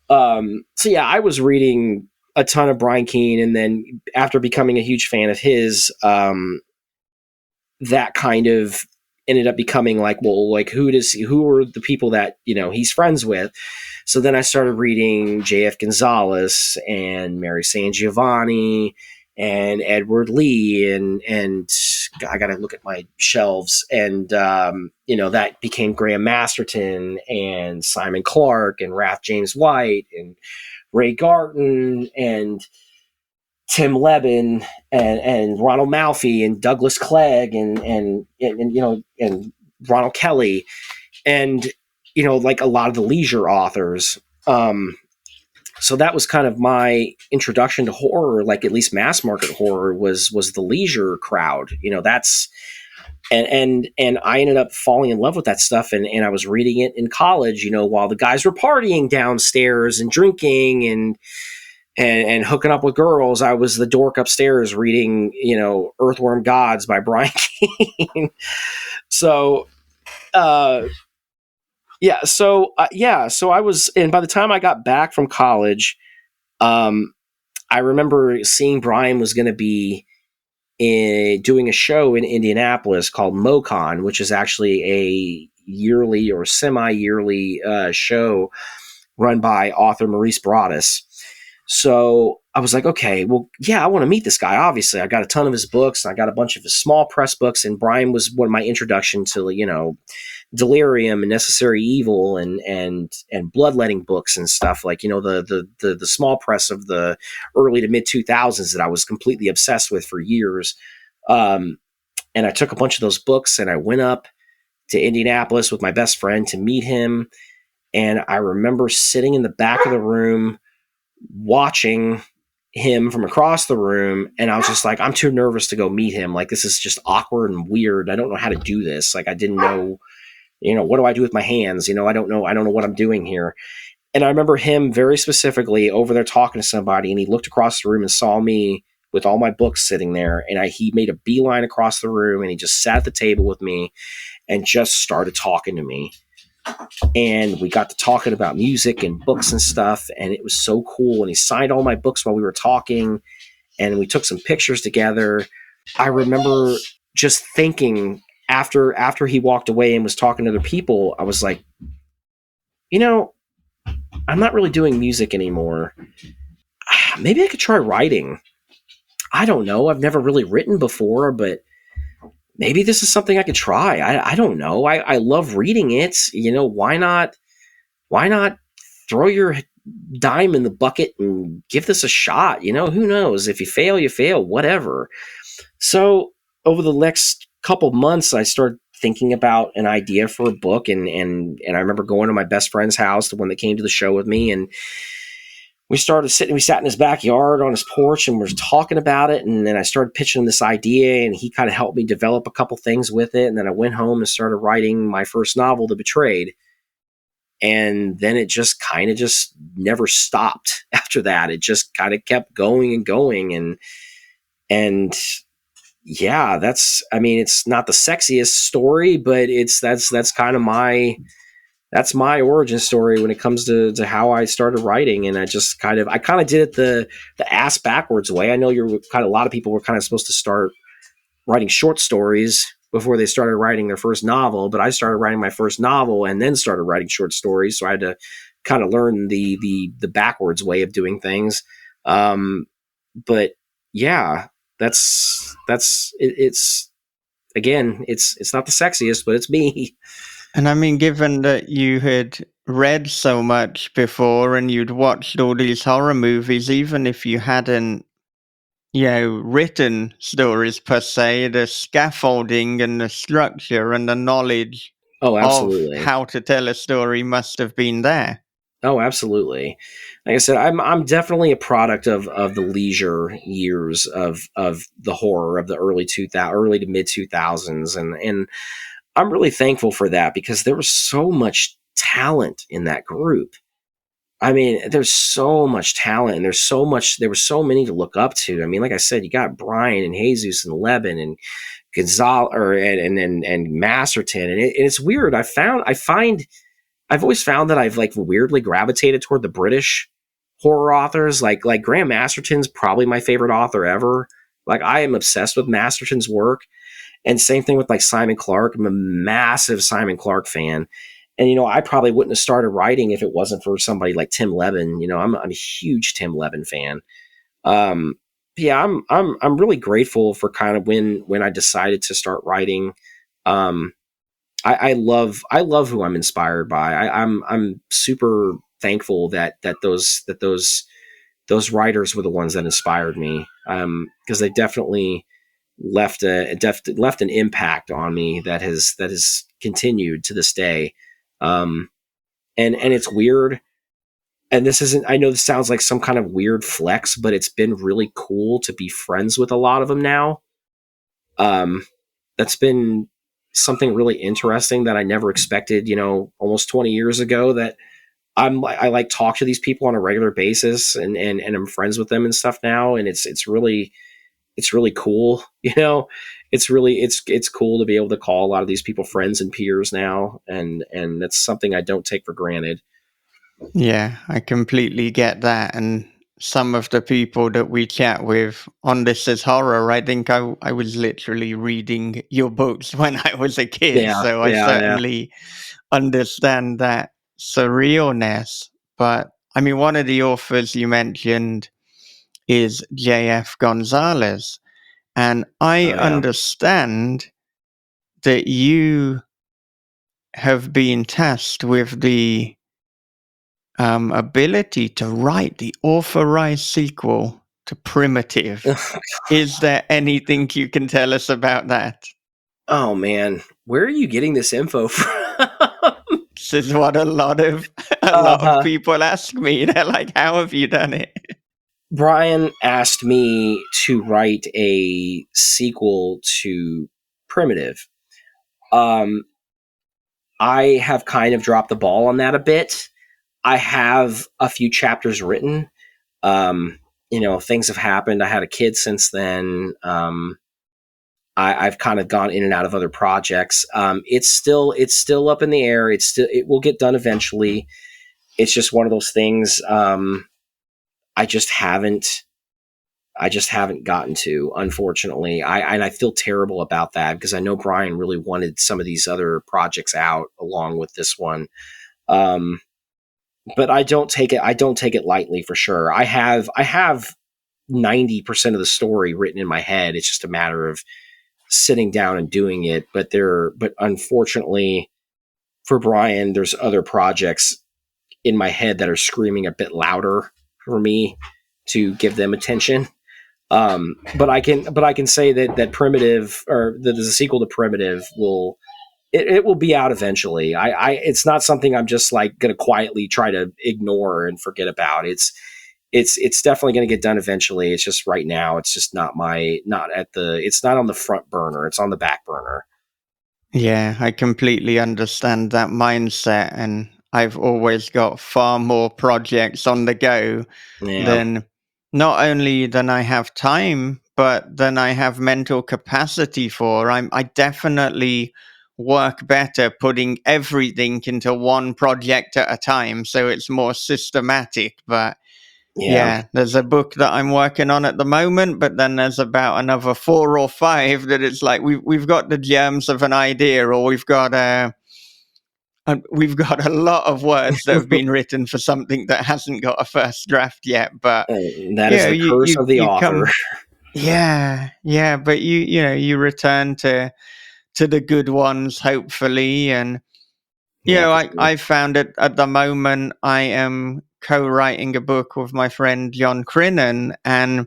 F: So yeah, I was reading a ton of Brian Keene. And then after becoming a huge fan of his, that kind of ended up becoming like, well, like who are the people that, he's friends with? So then I started reading J.F. Gonzalez and Mary San Giovanni and Edward Lee, and I got to look at my shelves, and that became Graham Masterton and Simon Clark and Ralph James White and Ray Garton and Tim Levin and Ronald Malfi and Douglas Clegg and Ronald Kelly and like a lot of the leisure authors. So that was kind of my introduction to horror, like at least mass market horror was the leisure crowd. That's and I ended up falling in love with that stuff, and I was reading it in college, while the guys were partying downstairs and drinking and hooking up with girls. I was the dork upstairs reading, Earthworm Gods by Brian Keene. So, So I was, and by the time I got back from college, I remember seeing Brian was going to be doing a show in Indianapolis called MoCon, which is actually a yearly or semi-yearly show run by author Maurice Broaddus. So I was like, okay, well, yeah, I want to meet this guy. Obviously, I got a ton of his books. I got a bunch of his small press books, and Brian was one of my introduction to, Delirium and Necessary Evil and bloodletting books and stuff, like, the small press of the early to mid 2000s that I was completely obsessed with for years. And I took a bunch of those books and I went up to Indianapolis with my best friend to meet him. And I remember sitting in the back of the room watching him from across the room, and I was just like, I'm too nervous to go meet him. Like, this is just awkward and weird. I don't know how to do this. Like, I didn't know, what do I do with my hands? I don't know what I'm doing here. And I remember him very specifically over there talking to somebody, and he looked across the room and saw me with all my books sitting there, and he made a beeline across the room, and he just sat at the table with me and just started talking to me. And we got to talking about music and books and stuff, and it was so cool. And he signed all my books while we were talking, and we took some pictures together. I remember just thinking after he walked away and was talking to other people, I was like, I'm not really doing music anymore. Maybe I could try writing. I don't know. I've never really written before, but maybe this is something I could try. I don't know. I love reading it. Why not? Why not throw your dime in the bucket and give this a shot? Who knows? If you fail, you fail, whatever. So over the next couple months, I started thinking about an idea for a book, and I remember going to my best friend's house, the one that came to the show with me, and we sat in his backyard on his porch, and we were talking about it. And then I started pitching this idea, and he kind of helped me develop a couple things with it. And then I went home and started writing my first novel, The Betrayed. And then it just kind of just never stopped after that. It just kind of kept going and going. And yeah, it's not the sexiest story, but that's kind of that's my origin story when it comes to how I started writing. And I kind of did it the ass backwards way. I know a lot of people were kind of supposed to start writing short stories before they started writing their first novel, but I started writing my first novel and then started writing short stories. So I had to kind of learn the backwards way of doing things. But yeah, it's not the sexiest, but it's me.
B: And I mean, given that you had read so much before and you'd watched all these horror movies, even if you hadn't, written stories per se, the scaffolding and the structure and the knowledge
F: Oh,
B: of
F: absolutely.
B: how to tell a story must have been there.
F: Oh, absolutely. Like I said, I'm definitely a product of the leisure years of the horror of the early to mid 2000s, and I'm really thankful for that because there was so much talent in that group. I mean, there's so much talent, and there were so many to look up to. I mean, like I said, you got Brian and Jesus and Levin and Gonzalez and Masterton, and it's weird. I've always found that I've like weirdly gravitated toward the British horror authors. Like Graham Masterton's probably my favorite author ever. Like, I am obsessed with Masterton's work. And same thing with like Simon Clark. I'm a massive Simon Clark fan. And, I probably wouldn't have started writing if it wasn't for somebody like Tim Levin. I'm a huge Tim Levin fan. Yeah, I'm really grateful for kind of when I decided to start writing. I love who I'm inspired by. I'm super thankful that those writers were the ones that inspired me. Because they definitely left an impact on me that has continued to this day. And it's weird. And I know this sounds like some kind of weird flex, but it's been really cool to be friends with a lot of them now. That's been something really interesting that I never expected, almost 20 years ago, that I like talk to these people on a regular basis and I'm friends with them and stuff now. And it's really cool. It's cool to be able to call a lot of these people friends and peers now. And that's something I don't take for granted.
B: Yeah, I completely get that. And some of the people that we chat with on This Is Horror, I think I was literally reading your books when I was a kid.
F: Yeah,
B: So I certainly understand that surrealness. But I mean, one of the authors you mentioned is J.F. Gonzalez. And I understand that you have been tasked with the ability to write the authorized sequel to Primitive. Is there anything you can tell us about that?
F: Oh man, where are you getting this info from?
B: This is what a lot of people ask me. They're like, "How have you done it?"
F: Brian asked me to write a sequel to Primitive. I have kind of dropped the ball on that a bit. I have a few chapters written. Things have happened. I had a kid since then. I've kind of gone in and out of other projects. It's still up in the air. It will get done eventually. It's just one of those things. I just haven't gotten to, unfortunately. I feel terrible about that because I know Brian really wanted some of these other projects out along with this one. But I don't take it lightly, for sure. I have 90% of the story written in my head. It's just a matter of sitting down and doing it. But unfortunately for Brian, there's other projects in my head that are screaming a bit louder for me to give them attention. But I can say that Primitive, or that is a sequel to Primitive, it will be out eventually. It's not something I'm just like going to quietly try to ignore and forget about. It's definitely going to get done eventually. It's just right now, it's just it's not on the front burner. It's on the back burner.
B: Yeah, I completely understand that mindset, and I've always got far more projects on the go
F: Yeah.
B: than not only than I have time, but than I have mental capacity for. I definitely work better putting everything into one project at a time, so it's more systematic. But yeah, there's a book that I'm working on at the moment, but then there's about another 4 or 5 that it's like we've got the germs of an idea, or we've got a lot of words that have been written for something that hasn't got a first draft yet. But
F: That is the curse of the author.
B: Yeah, but you return to the good ones, hopefully. And I found it at the moment. I am co-writing a book with my friend John Crinan, and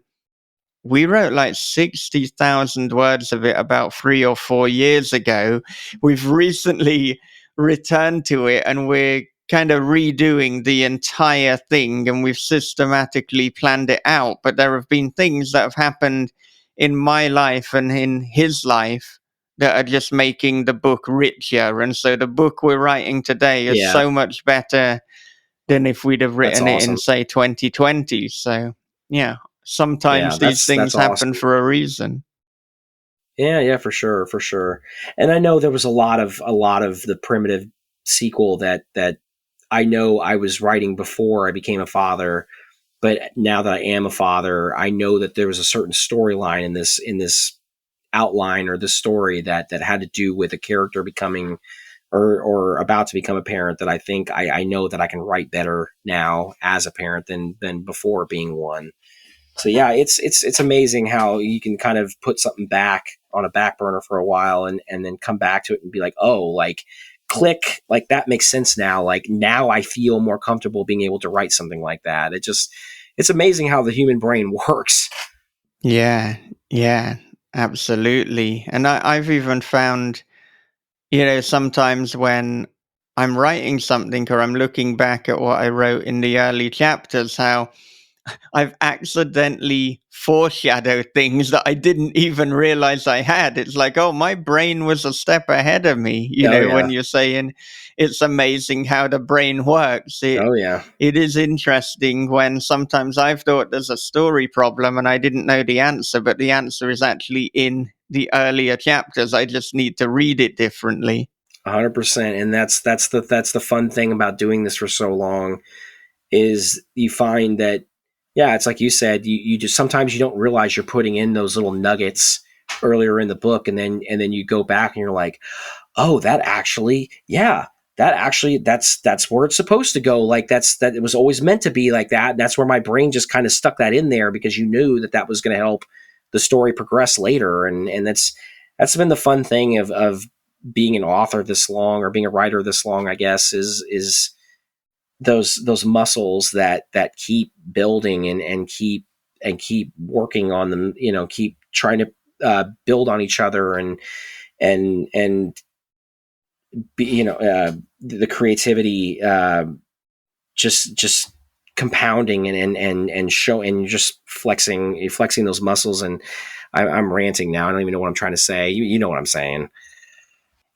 B: we wrote like 60,000 words of it about 3 or 4 years ago. We've recently returned to it, and we're kind of redoing the entire thing, and we've systematically planned it out. But there have been things that have happened in my life and in his life that are just making the book richer. And so the book we're writing today is so much better than if we'd have written it in, say, 2020. So, yeah, sometimes these things happen for a reason.
F: Yeah, for sure. And I know there was a lot of the Primitive sequel that I know I was writing before I became a father, but now that I am a father, I know that there was a certain storyline in this outline, or this story that had to do with a character becoming or about to become a parent, that I think I know that I can write better now as a parent than before being one. So yeah, it's amazing how you can kind of put something back on a back burner for a while and then come back to it and be like, oh, like click, like that makes sense now. Like now I feel more comfortable being able to write something like that. It's amazing how the human brain works.
B: Yeah, absolutely. And I've even found, sometimes when I'm writing something or I'm looking back at what I wrote in the early chapters, how I've accidentally foreshadowed things that I didn't even realize I had. It's like, oh, my brain was a step ahead of me. When you're saying it's amazing how the brain works. It is interesting when sometimes I've thought there's a story problem and I didn't know the answer, but the answer is actually in the earlier chapters. I just need to read it differently.
F: 100%. And that's the fun thing about doing this for so long, is you find that, it's like you said, you just, sometimes you don't realize you're putting in those little nuggets earlier in the book. And then you go back and you're like, oh, that's where it's supposed to go. Like that it was always meant to be like that. And that's where my brain just kind of stuck that in there, because you knew that was going to help the story progress later. And that's been the fun thing of being an author this long, or being a writer this long, I guess, is those muscles that keep building and keep working on them, keep trying to build on each other and be, the creativity just compounding and show, and you're just flexing those muscles. And I'm ranting now. I don't even know what I'm trying to say. You know what I'm saying.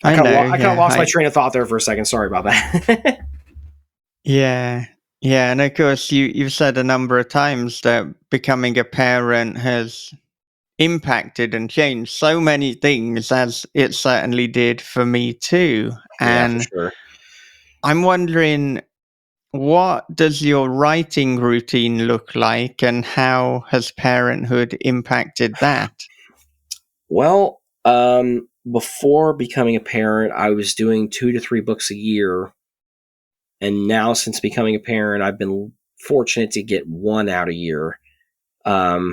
F: I kind of lost my train of thought there for a second. Sorry about that.
B: Yeah, and of course you've said a number of times that becoming a parent has impacted and changed so many things, as it certainly did for me too. And
F: for sure.
B: I'm wondering, what does your writing routine look like, and how has parenthood impacted that?
F: Well, before becoming a parent, I was doing 2 to 3 books a year. And now, since becoming a parent, I've been fortunate to get 1 out a year. I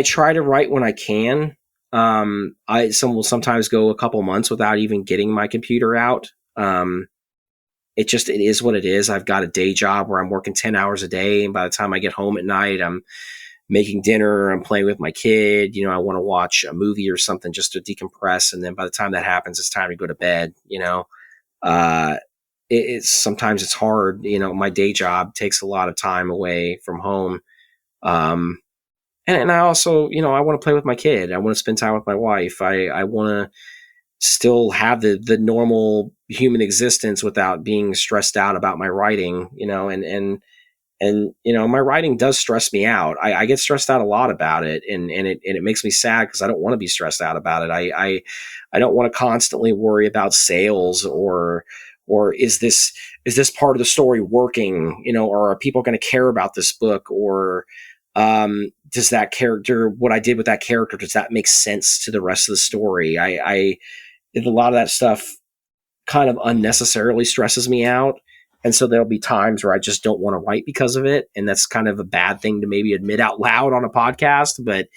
F: try to write when I can. Will sometimes go a couple months without even getting my computer out. It is what it is. I've got a day job where I'm working 10 hours a day. And by the time I get home at night, I'm making dinner, I'm playing with my kid. I want to watch a movie or something just to decompress. And then by the time that happens, it's time to go to bed. Sometimes it's hard. My day job takes a lot of time away from home. And I also, I want to play with my kid. I want to spend time with my wife. I want to still have the normal human existence without being stressed out about my writing, and my writing does stress me out. I get stressed out a lot about it, and it makes me sad because I don't want to be stressed out about it. I don't want to constantly worry about sales or is this part of the story working, or are people going to care about this book, or does that character, what I did with that character, does that make sense to the rest of the story? A lot of that stuff kind of unnecessarily stresses me out. And so there'll be times where I just don't want to write because of it. And that's kind of a bad thing to maybe admit out loud on a podcast, but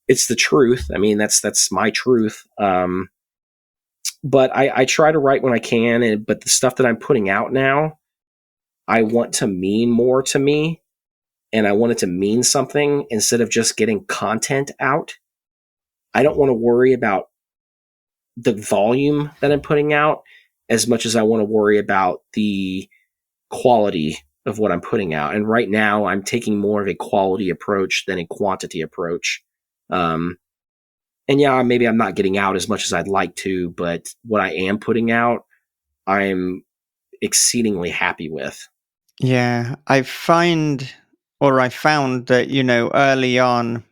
F: it's the truth. I mean, that's my truth. But I try to write when I can, but the stuff that I'm putting out now, I want to mean more to me, and I want it to mean something instead of just getting content out. I don't want to worry about the volume that I'm putting out as much as I want to worry about the quality of what I'm putting out. And right now I'm taking more of a quality approach than a quantity approach. And yeah, maybe I'm not getting out as much as I'd like to, but what I am putting out, I'm exceedingly happy with.
B: Yeah, I found that, early on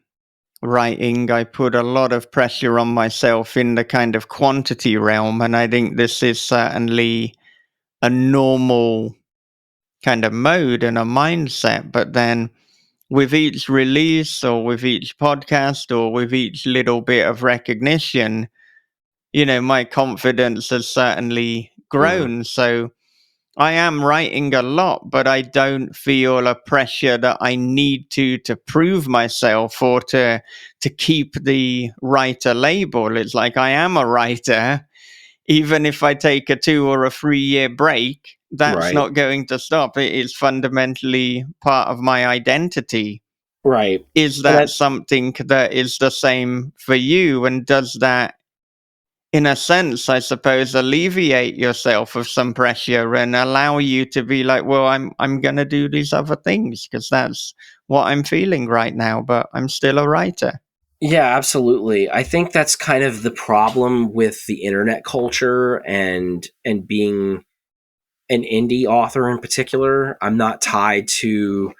B: writing, I put a lot of pressure on myself in the kind of quantity realm. And I think this is certainly a normal kind of mode and a mindset. But then with each release or with each podcast or with each little bit of recognition, my confidence has certainly grown. So I am writing a lot, but I don't feel a pressure that I need to prove myself or to keep the writer label. It's like I am a writer. Even if I take a 2 or a 3 year break, that's
F: Right.
B: not going to stop. It is fundamentally part of my identity.
F: Right.
B: Is that something that is the same for you? And does that, in a sense, I suppose, alleviate yourself of some pressure and allow you to be like, well, I'm going to do these other things because that's what I'm feeling right now, but I'm still a writer?
F: Yeah, absolutely. I think that's kind of the problem with the internet culture and being an indie author in particular. I'm not tied to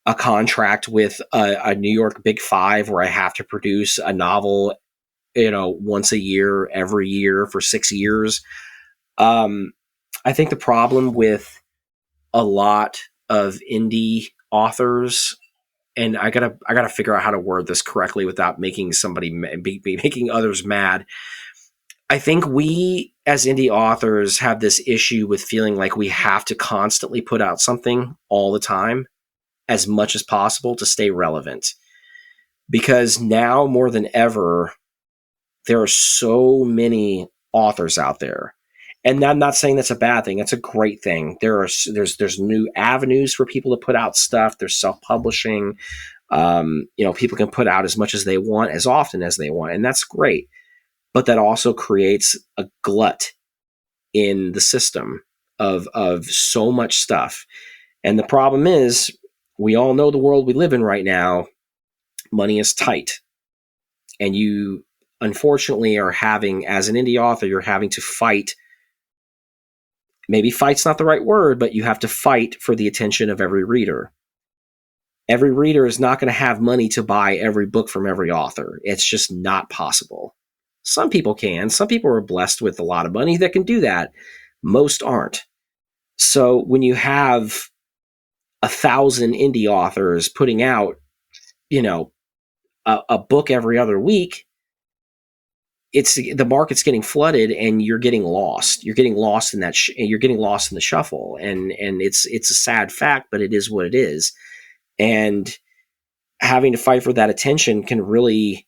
F: a contract with a New York Big Five where I have to produce a novel, once a year, every year for 6 years. I think the problem with a lot of indie authors, and I gotta figure out how to word this correctly without making making others mad. I think we as indie authors have this issue with feeling like we have to constantly put out something all the time, as much as possible to stay relevant. Because now more than ever, there are so many authors out there. And I'm not saying that's a bad thing. That's a great thing. There's new avenues for people to put out stuff. There's self-publishing. People can put out as much as they want, as often as they want, and that's great. But that also creates a glut in the system of so much stuff. And the problem is, we all know the world we live in right now. Money is tight, and you unfortunately are having, as an indie author, you're having to fight. Maybe fight's not the right word, but you have to fight for the attention of every reader. Every reader is not going to have money to buy every book from every author. It's just not possible. Some people can. Some people are blessed with a lot of money that can do that. Most aren't. So when you have 1,000 indie authors putting out, a book every other week, the market's getting flooded, and you're getting lost. You're getting lost in that. You're getting lost in the shuffle, and it's a sad fact, but it is what it is. And having to fight for that attention can really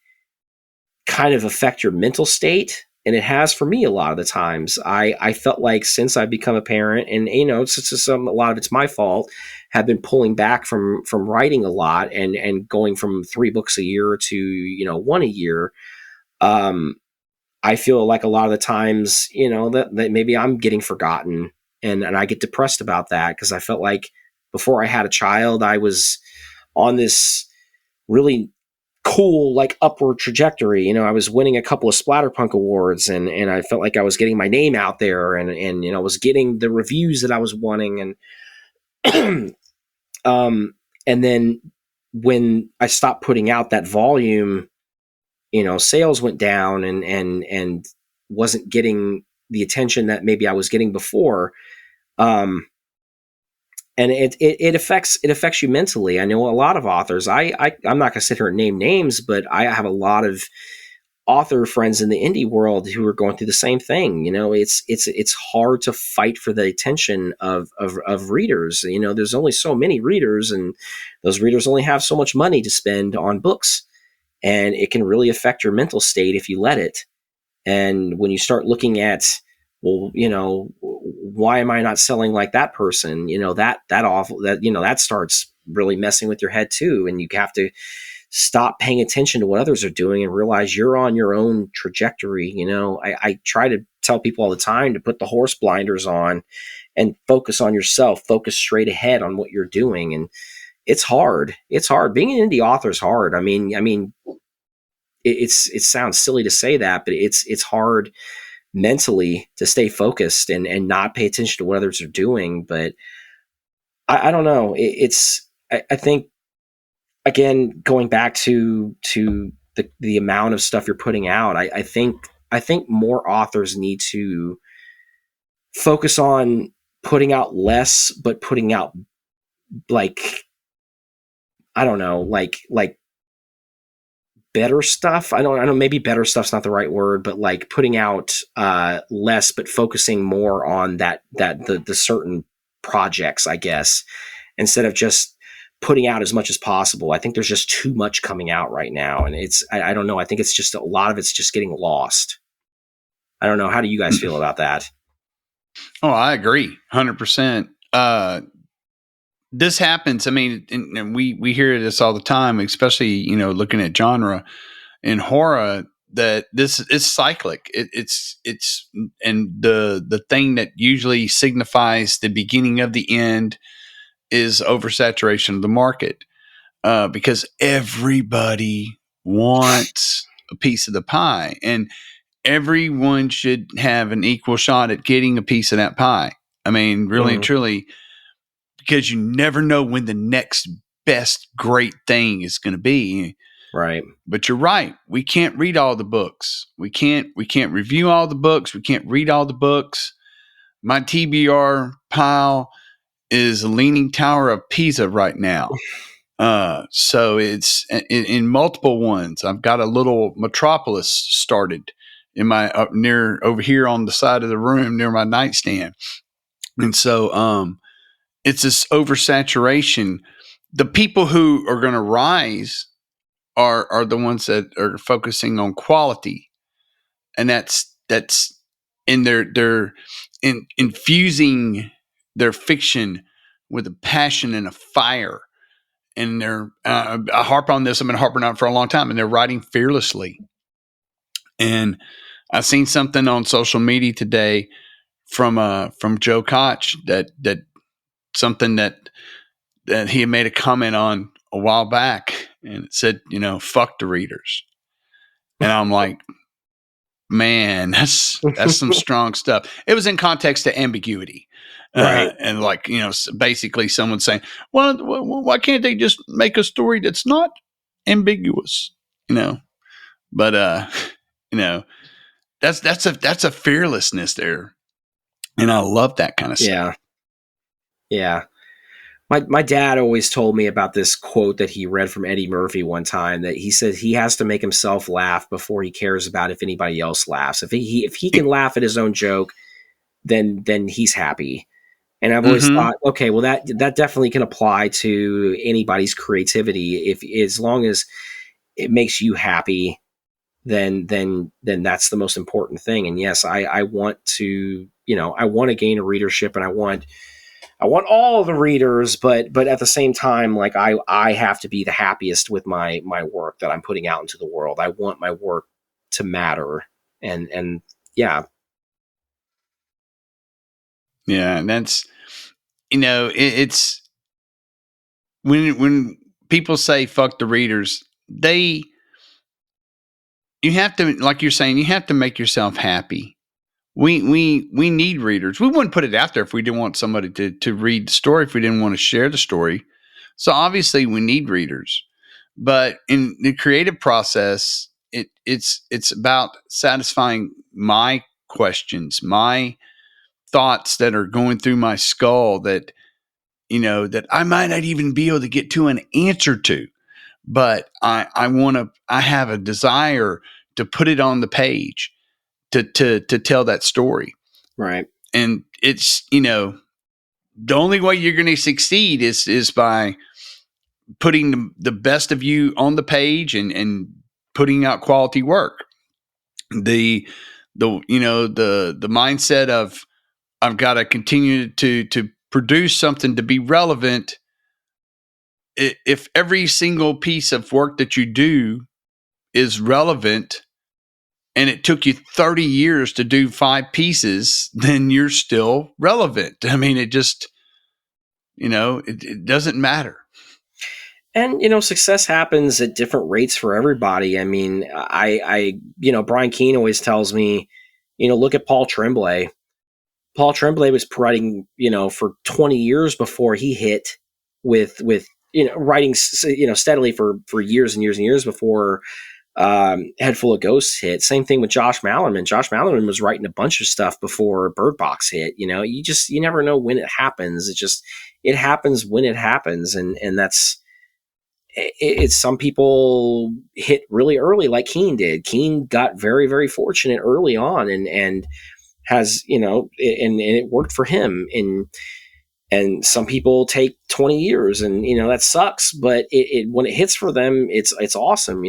F: kind of affect your mental state. And it has for me a lot of the times. I felt like since I've become a parent, and a lot of it's my fault, have been pulling back from writing a lot and going from 3 books a year to 1 a year. I feel like a lot of the times, that maybe I'm getting forgotten, and I get depressed about that, because I felt like before I had a child, I was on this really cool, like, upward trajectory. I was winning a couple of Splatterpunk awards, and I felt like I was getting my name out there, and was getting the reviews that I was wanting. And and then when I stopped putting out that volume, sales went down, and wasn't getting the attention that maybe I was getting before. And it affects you mentally. I know a lot of authors. I'm not going to sit here and name names, but I have a lot of author friends in the indie world who are going through the same thing. It's hard to fight for the attention of readers. There's only so many readers, and those readers only have so much money to spend on books, and it can really affect your mental state if you let it. And when you start looking at, well, why am I not selling like that person? That starts really messing with your head too. And you have to stop paying attention to what others are doing and realize you're on your own trajectory. I try to tell people all the time to put the horse blinders on and focus on yourself, focus straight ahead on what you're doing. And it's hard. It's hard. Being an indie author is hard. I mean, it sounds silly to say that, but it's hard mentally to stay focused and not pay attention to what others are doing. But I don't know. I think, again, going back to the amount of stuff you're putting out, I think more authors need to focus on putting out less, but putting out, like, I don't know, like better stuff. I don't know, maybe better stuff's not the right word, but like putting out less, but focusing more on the certain projects, I guess, instead of just putting out as much as possible. I think there's just too much coming out right now, and I don't know. I think it's just a lot of it's just getting lost. I don't know. How do you guys feel about that?
E: Oh, I agree 100%. This happens. I mean, and we hear this all the time, especially, looking at genre in horror, that this is cyclic. It's and the thing that usually signifies the beginning of the end is oversaturation of the market, because everybody wants a piece of the pie, and everyone should have an equal shot at getting a piece of that pie. I mean, really and truly, because you never know when the next best great thing is going to be.
F: Right.
E: But you're right. We can't read all the books. We can't review all the books. We can't read all the books. My TBR pile is a leaning tower of Pisa right now. So it's in multiple ones. I've got a little metropolis started in my over here on the side of the room near my nightstand. And so, it's this oversaturation. The people who are going to rise are the ones that are focusing on quality, and that's in they're infusing their fiction with a passion and a fire. And they're I harp on this. I've been harping on it for a long time, and they're writing fearlessly. And I've seen something on social media today from Joe Koch that something that he had made a comment on a while back, and it said, fuck the readers. And I'm like, man, that's some strong stuff. It was in context to ambiguity.
F: Right.
E: And like, basically someone saying, well, why can't they just make a story that's not ambiguous, but, that's a fearlessness there. And I love that kind of stuff.
F: Yeah. Yeah. My dad always told me about this quote that he read from Eddie Murphy one time, that he said he has to make himself laugh before he cares about if anybody else laughs. If he can laugh at his own joke, then he's happy. And I've always thought, okay, well that definitely can apply to anybody's creativity. If as long as it makes you happy, then that's the most important thing. And yes, I want to, I want to gain a readership, and I want all the readers, but at the same time, like I have to be the happiest with my work that I'm putting out into the world. I want my work to matter. And yeah.
E: Yeah. And that's, it's when people say fuck the readers, you have to, like you're saying, you have to make yourself happy. We need readers. We wouldn't put it out there if we didn't want somebody to read the story, if we didn't want to share the story. So obviously we need readers. But in the creative process, it's about satisfying my questions, my thoughts that are going through my skull that, that I might not even be able to get to an answer to. But I have a desire to put it on the page, to tell that story.
F: Right.
E: And it's, the only way you're going to succeed is by putting the best of you on the page and putting out quality work. The mindset of I've got to continue to produce something to be relevant. If every single piece of work that you do is relevant, and it took you 30 years to do 5 pieces, then you're still relevant. I mean, it just, it doesn't matter.
F: And, success happens at different rates for everybody. I mean, Brian Keene always tells me, look at Paul Tremblay. Paul Tremblay was writing, for 20 years before he hit with writing, steadily for years and years and years before Head Full of Ghosts hit. Same thing with Josh Malerman. Josh Malerman was writing a bunch of stuff before Bird Box hit. You never know when it happens. It happens when it happens. And that's, it's some people hit really early like Keene did. Keene got very, very fortunate early on and has, and it worked for him. And some people take 20 years and, that sucks, but when it hits for them, it's awesome.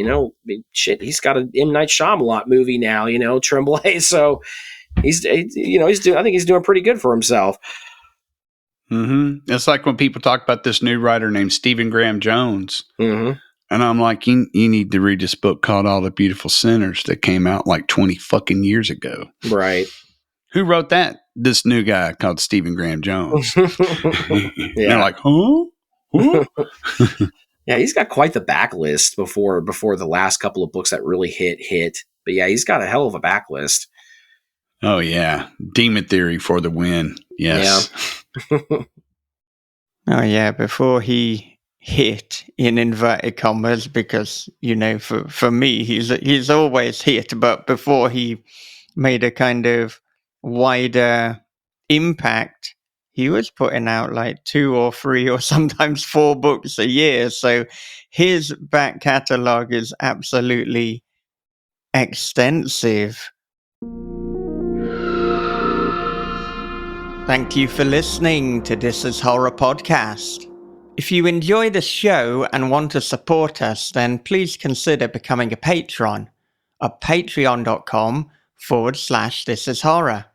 F: Shit, he's got an M. Night Shyamalan movie now, Tremblay. So I think he's doing pretty good for himself.
E: Mm-hmm. It's like when people talk about this new writer named Stephen Graham Jones. Mm-hmm. And I'm like, you need to read this book called All the Beautiful Sinners that came out like 20 fucking years ago.
F: Right.
E: Who wrote that? This new guy called Stephen Graham Jones.
F: Yeah.
E: They're like, huh?
F: Yeah, he's got quite the backlist before the last couple of books that really hit. But yeah, he's got a hell of a backlist.
E: Oh, yeah. Demon Theory for the win. Yes.
F: Yeah.
B: Oh, yeah. Before he hit in inverted commas, because, for me, he's always hit. But before he made a kind of wider impact, he was putting out like 2 or 3 or sometimes 4 books a year. So his back catalogue is absolutely extensive. Thank you for listening to This Is Horror Podcast. If you enjoy the show and want to support us, then please consider becoming a patron at patreon.com/This Is Horror.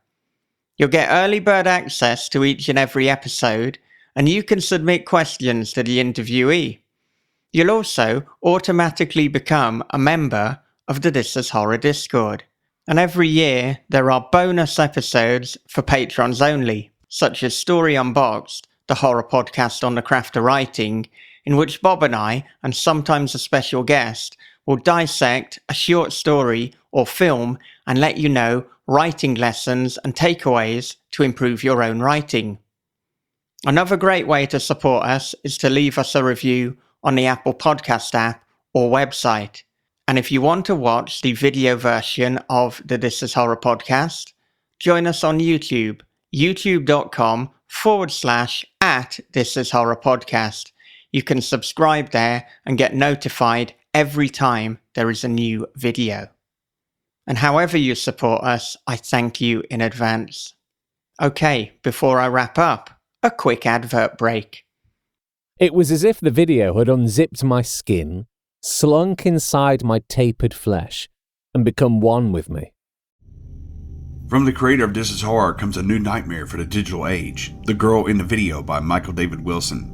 B: You'll get early bird access to each and every episode, and you can submit questions to the interviewee. You'll also automatically become a member of the This Is Horror Discord. And every year, there are bonus episodes for patrons only, such as Story Unboxed, the horror podcast on the craft of writing, in which Bob and I, and sometimes a special guest, will dissect a short story or film and let you know writing lessons and takeaways to improve your own writing. Another great way to support us is to leave us a review on the Apple Podcast app or website. And if you want to watch the video version of the This Is Horror podcast, join us on YouTube, youtube.com/@thisishorrorpodcast. You can subscribe there and get notified every time there is a new video. And however you support us, I thank you in advance. Okay, before I wrap up, a quick advert break.
D: It was as if the video had unzipped my skin, slunk inside my tapered flesh, and become one with me.
E: From the creator of This Is Horror comes a new nightmare for the digital age, The Girl in the Video by Michael David Wilson.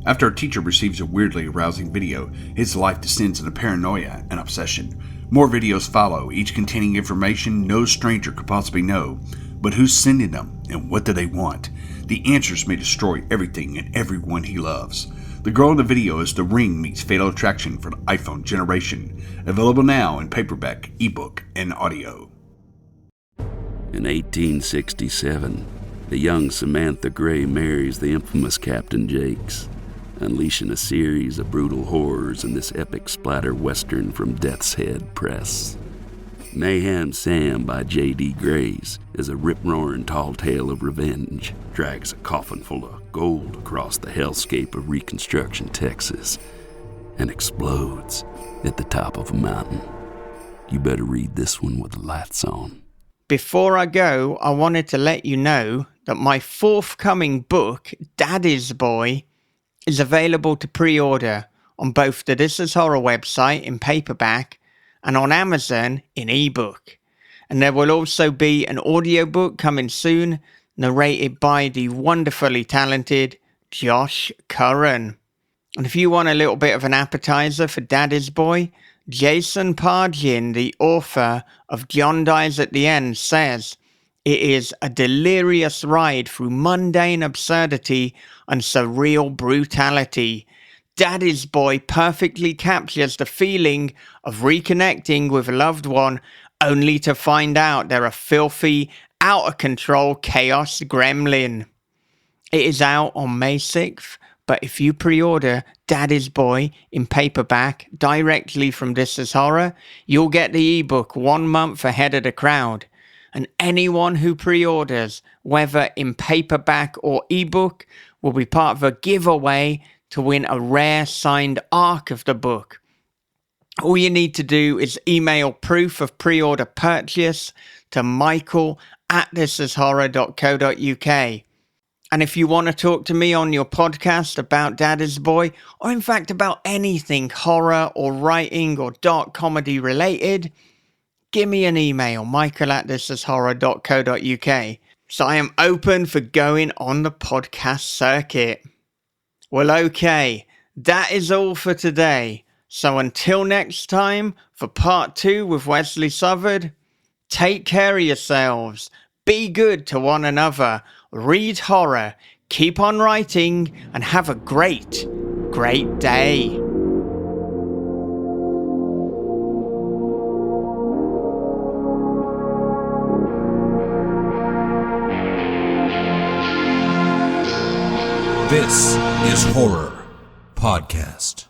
E: After a teacher receives a weirdly arousing video, his life descends into paranoia and obsession. More videos follow, each containing information no stranger could possibly know. But who's sending them, and what do they want? The answers may destroy everything and everyone he loves. The Girl in the Video is The Ring meets Fatal Attraction for the iPhone generation. Available now in paperback, ebook, and audio.
C: In 1867, the young Samantha Gray marries the infamous Captain Jakes, unleashing a series of brutal horrors in this epic splatter western from Death's Head Press. Mayhem Sam by J.D. Grays is a rip-roaring tall tale of revenge, drags a coffin full of gold across the hellscape of Reconstruction, Texas, and explodes at the top of a mountain. You better read this one with the lights on.
B: Before I go, I wanted to let you know that my forthcoming book, Daddy's Boy, is available to pre-order on both the This Is Horror website in paperback and on Amazon in ebook. And there will also be an audiobook coming soon, narrated by the wonderfully talented Josh Curran. And if you want a little bit of an appetizer for Daddy's Boy, Jason Pargin, the author of John Dies at the End, says, "It is a delirious ride through mundane absurdity and surreal brutality. Daddy's Boy perfectly captures the feeling of reconnecting with a loved one only to find out they're a filthy, out-of-control chaos gremlin." It is out on May 6th, but if you pre-order Daddy's Boy in paperback directly from This Is Horror, you'll get the ebook 1 month ahead of the crowd. And anyone who pre-orders, whether in paperback or ebook, will be part of a giveaway to win a rare signed ARC of the book. All you need to do is email proof of pre-order purchase to michael@thisishorror.co.uk. And if you want to talk to me on your podcast about Daddy's Boy, or in fact about anything horror or writing or dark comedy related, give me an email, michael@thisishorror.co.uk. So I am open for going on the podcast circuit. Well, okay, that is all for today. So until next time, for part 2 with Wesley Southard, take care of yourselves, be good to one another, read horror, keep on writing, and have a great, great day.
A: This is Horror Podcast.